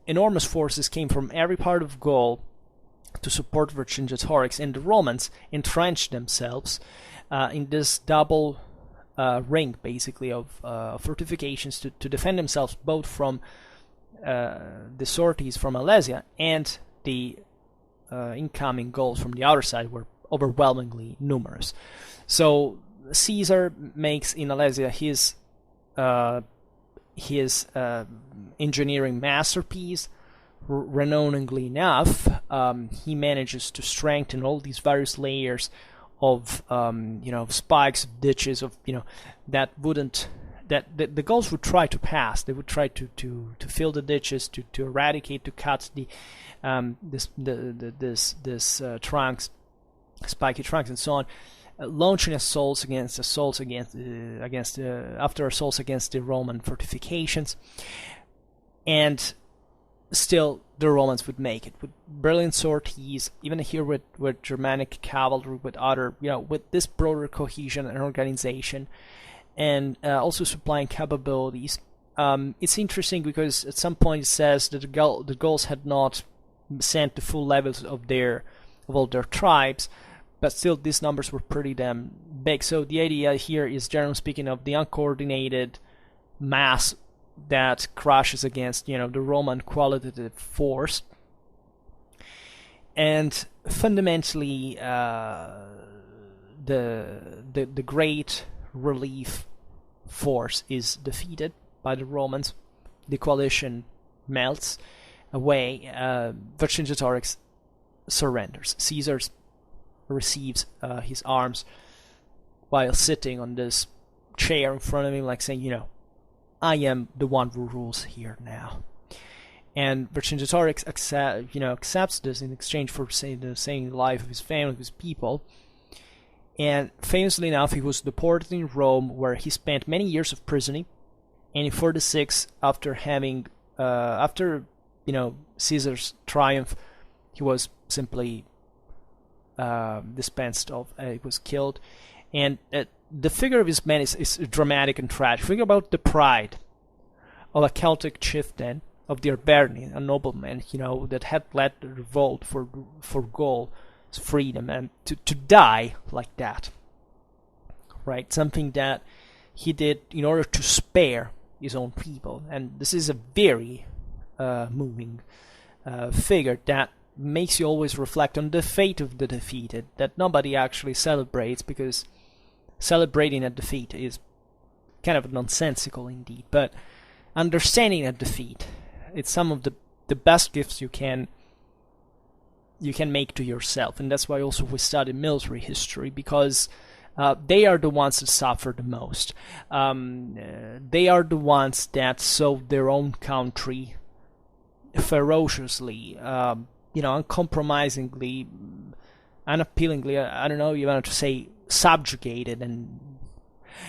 Enormous forces came from every part of Gaul to support Vercingetorix, and the Romans entrenched themselves in this double ring, basically, of fortifications to defend themselves both from the sorties from Alesia and the incoming Gauls from the outer side were overwhelmingly numerous. So Caesar makes in Alesia his engineering masterpiece. Renowningly enough, he manages to strengthen all these various layers of spikes, ditches, that the Gauls would try to pass. They would try to fill the ditches, to eradicate, to cut this trunks, spiky trunks, and so on. Launching assaults against the Roman fortifications, and still the Romans would make it with brilliant sorties, even here with Germanic cavalry, with other, with this broader cohesion and organization, and also supplying capabilities. It's interesting because at some point it says that the Gauls had not sent the full levels of all their tribes, but still these numbers were pretty damn big. So the idea here is, generally speaking, of the uncoordinated mass that crashes against, the Roman qualitative force. And fundamentally, the great relief force is defeated by the Romans. The coalition melts away. Vercingetorix surrenders. Caesar receives his arms while sitting on this chair in front of him, like saying, I am the one who rules here now. And Vercingetorix accepts this in exchange for saving the life of his family, of his people. And famously enough, he was deported in Rome, where he spent many years of prisoning. And in 46, after Caesar's triumph, he was simply dispensed of. He was killed. And the figure of this man is dramatic and tragic. Think about the pride of a Celtic chieftain, of the Barbarian, a nobleman, that had led the revolt for Gaul's freedom, and to die like that, right? Something that he did in order to spare his own people. And this is a very moving figure that makes you always reflect on the fate of the defeated, that nobody actually celebrates, because celebrating a defeat is kind of nonsensical indeed. But understanding a defeat, it's some of the best gifts you can make to yourself. And that's why also we study military history, because they are the ones that suffer the most. They are the ones that sold their own country ferociously, uncompromisingly, unappealingly, I don't know, you want to say subjugated. And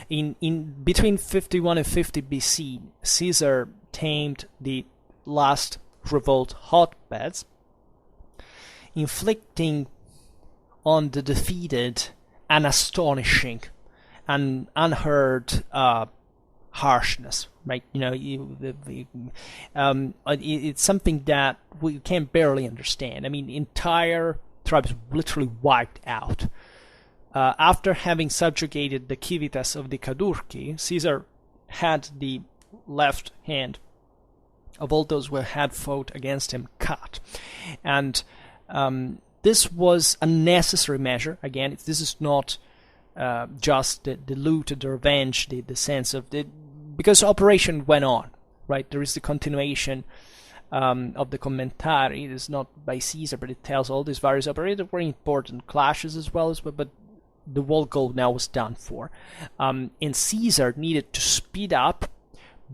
in between 51 and 50 BC, Caesar tamed the last revolt hotbeds, inflicting on the defeated an astonishing an unheard harshness, right? It's something that we can barely understand. I mean, entire tribes literally wiped out. After having subjugated the civitas of the Cadurci, Caesar had the left hand of all those who had fought against him cut. And this was a necessary measure. Again, this is not just the loot, the revenge, the sense of the... Because operation went on, right? There is the continuation of the commentary. It is not by Caesar, but it tells all these various operations. There were important clashes as well, but the whole goal now was done for. And Caesar needed to speed up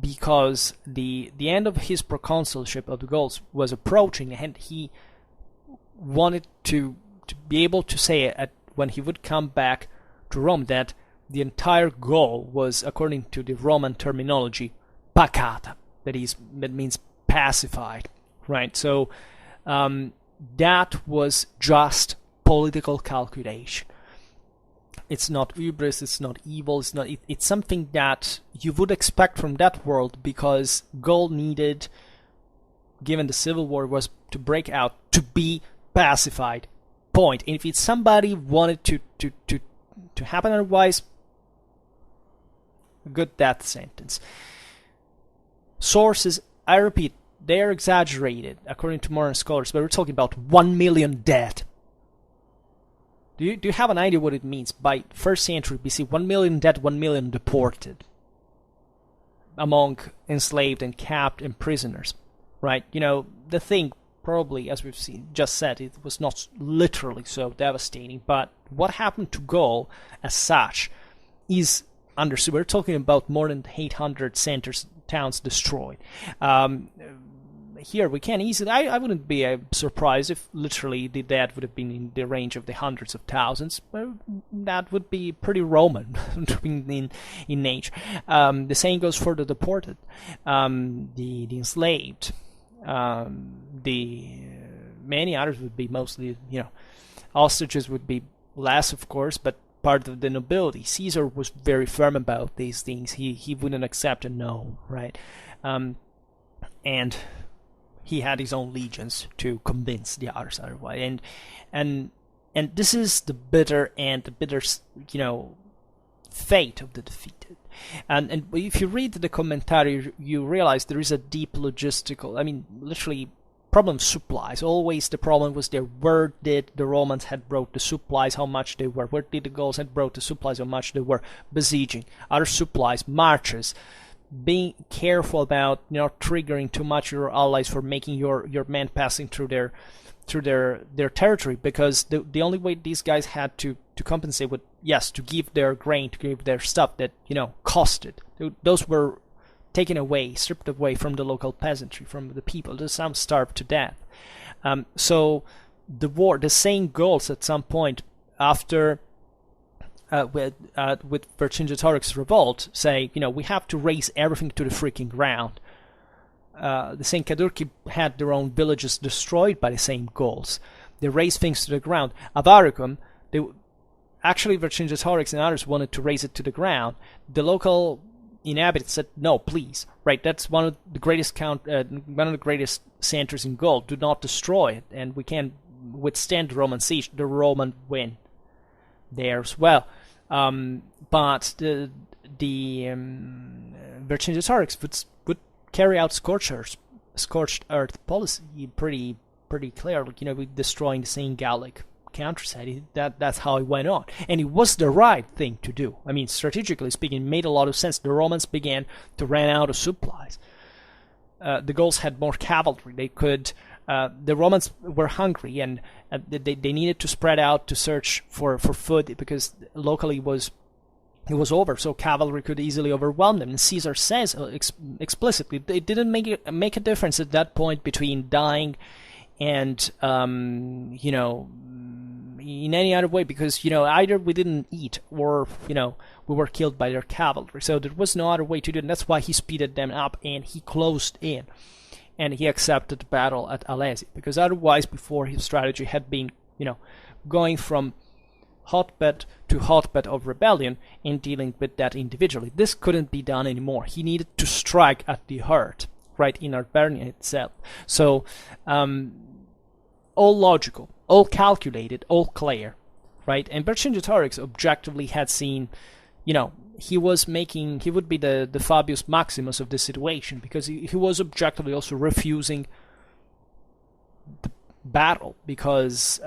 because the end of his proconsulship of the Gauls was approaching, and he wanted to be able to say when he would come back to Rome that the entire Gaul was, according to the Roman terminology, pacata, that means pacified, right? So that was just political calculation. It's not hubris, it's not evil, it's something that you would expect from that world, because Gaul needed, given the civil war was to break out, to be pacified, point. And if somebody wanted to happen otherwise, a good death sentence. Sources, I repeat, they are exaggerated according to modern scholars, but we're talking about 1 million dead. Do you have an idea what it means? By 1st century BC, 1 million dead, 1 million deported among enslaved and captive and prisoners, right? The thing, probably, as we've just said, it was not literally so devastating, but what happened to Gaul as such is understood. We're talking about more than 800 centers, towns destroyed. Here we can easily, I wouldn't be surprised if literally the dead would have been in the range of the hundreds of thousands. That would be pretty Roman in nature. The same goes for the deported, the enslaved, the many others would be mostly, hostages would be less, of course, but part of the nobility. Caesar was very firm about these things. He wouldn't accept a no, right? And he had his own legions to convince the others otherwise. And this is the bitter fate of the defeated. And if you read the commentary, you realize there is a deep logistical, literally, problem supplies. Always the problem was there. Where did the Romans had brought the supplies, how much they were? Where did the Gauls had brought the supplies, how much they were? Besieging, other supplies, marches. Being careful about not triggering too much your allies for making your men passing through their territory, because the only way these guys had to compensate would, yes, to give their grain, to give their stuff that costed. Those were taken away, stripped away from the local peasantry, from the people. Some starved to death. So the same Gauls at some point after. With Vercingetorix's revolt, say, we have to raise everything to the freaking ground. The same Cadurci had their own villages destroyed by the same Gauls. They raised things to the ground. Avaricum, actually Vercingetorix and others wanted to raise it to the ground. The local inhabitants said, no, please, right? That's one of the greatest centers in Gaul. Do not destroy it, and we can withstand the Roman siege. The Roman win there as well. But the Vercingetorix would carry out scorched earth policy pretty clear, with destroying the same Gallic countryside. That's how it went on, and it was the right thing to do. Strategically speaking, it made a lot of sense. The Romans began to run out of supplies. The Gauls had more cavalry. They could. The Romans were hungry, and they needed to spread out to search for food, because locally it was over, so cavalry could easily overwhelm them. And Caesar says explicitly it didn't make a difference at that point between dying and in any other way, because either we didn't eat or we were killed by their cavalry. So there was no other way to do it, and that's why he speeded them up and he closed in. And he accepted the battle at Alesi, because otherwise, before, his strategy had been, going from hotbed to hotbed of rebellion and dealing with that individually. This couldn't be done anymore. He needed to strike at the heart, right, in Barbarian itself. So, all logical, all calculated, all clear, right? And Vercingetorix objectively had seen, he would be the Fabius Maximus of the situation, because he was objectively also refusing the battle, because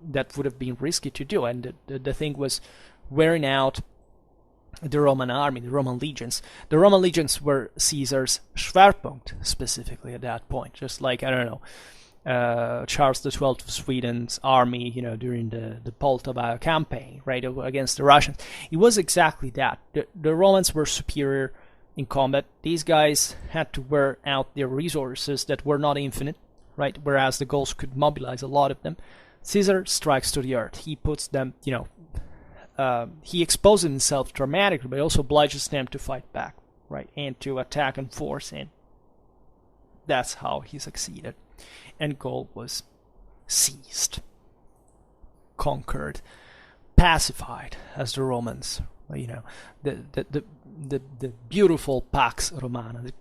that would have been risky to do, and the thing was wearing out the Roman army, the Roman legions. The Roman legions were Caesar's Schwerpunkt specifically at that point, just like, I don't know, Charles XII of Sweden's army, during the Poltava campaign, right, against the Russians. It was exactly that. The Romans were superior in combat. These guys had to wear out their resources that were not infinite, right, whereas the Gauls could mobilize a lot of them. Caesar strikes to the earth. He puts them, he exposes himself dramatically, but also obliges them to fight back, right, and to attack in force, and that's how he succeeded. And Gaul was seized, conquered, pacified, as the Romans, the beautiful Pax Romana.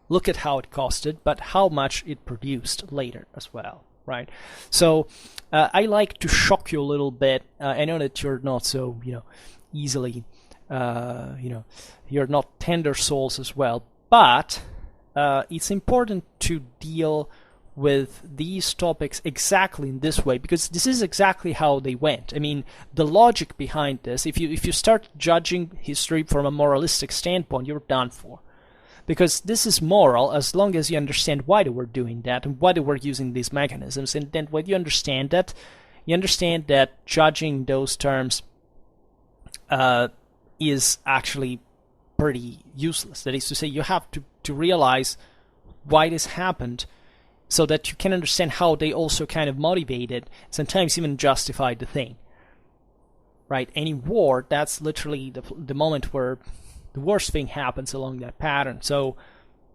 Look at how it costed, but how much it produced later as well, right? So I like to shock you a little bit. I know that you're not so, easily, you're not tender souls as well, but it's important to deal with these topics exactly in this way, because this is exactly how they went. I mean, the logic behind this, if you start judging history from a moralistic standpoint, you're done for. Because this is moral as long as you understand why they were doing that and why they were using these mechanisms. And then when you understand that judging those terms is actually pretty useless. That is to say, you have to realize why this happened, so that you can understand how they also kind of motivated, sometimes even justified the thing. Right? Any war, that's literally the moment where the worst thing happens along that pattern. So,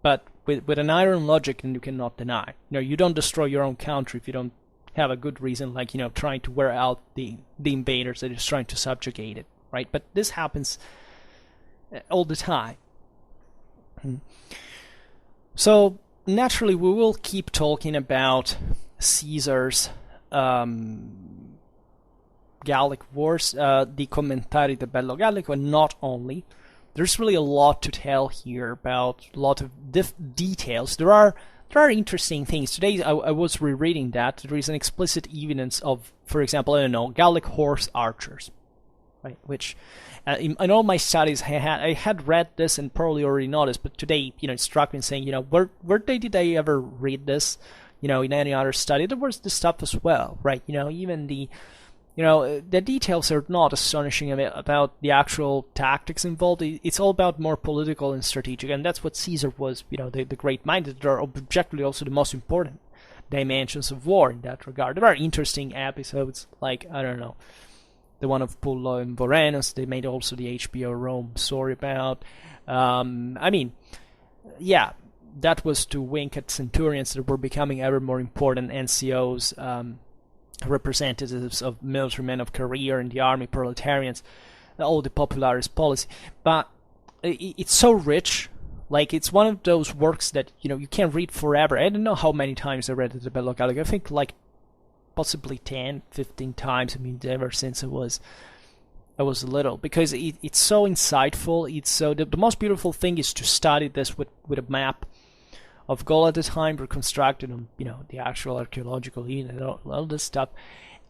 but with an iron logic, then you cannot deny. You don't destroy your own country if you don't have a good reason, like, trying to wear out the invaders that is trying to subjugate it, right? But this happens all the time. So, naturally, we will keep talking about Caesar's Gallic wars, the Commentari de Bello Gallico, and not only. There's really a lot to tell here about a lot of details. There are interesting things. Today I was rereading that. There is an explicit evidence of, for example, Gallic horse archers, right? Which in all my studies I had read this and probably already noticed, but today it struck me saying, where did I ever read this? In any other study there was this stuff as well, right? Even the details are not astonishing about the actual tactics involved. It's all about more political and strategic, and that's what Caesar was, the great mind. That are objectively also the most important dimensions of war in that regard. There are interesting episodes, like, I don't know, the one of Pullo and Vorenus. They made also the HBO Rome story about. That was to wink at centurions that were becoming ever more important NCOs, representatives of military men of career in the army, proletarians, all the popularist policy. But it's so rich, like, it's one of those works that you can read forever. I don't know how many times I read the Bello Gallico. I think like possibly 10, 15 times. Ever since I was little, because it's so insightful. It's so the most beautiful thing is to study this with a map of Gaul at the time, reconstructed on the actual archaeological unit, all this stuff,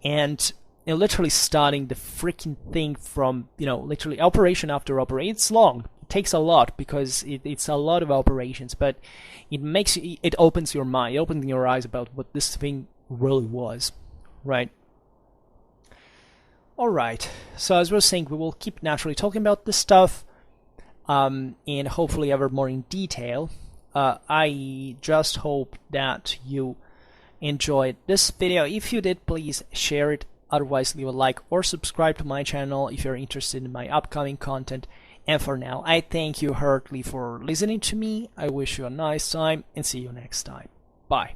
and literally studying the freaking thing from literally operation after operation. It's long, it takes a lot, because it's a lot of operations, but it opens your mind, it opens your eyes about what this thing really was, right? All right. So as we were saying, we will keep naturally talking about this stuff, and hopefully ever more in detail. I just hope that you enjoyed this video. If you did, please share it. Otherwise, leave a like or subscribe to my channel if you're interested in my upcoming content. And for now, I thank you heartily for listening to me. I wish you a nice time and see you next time. Bye.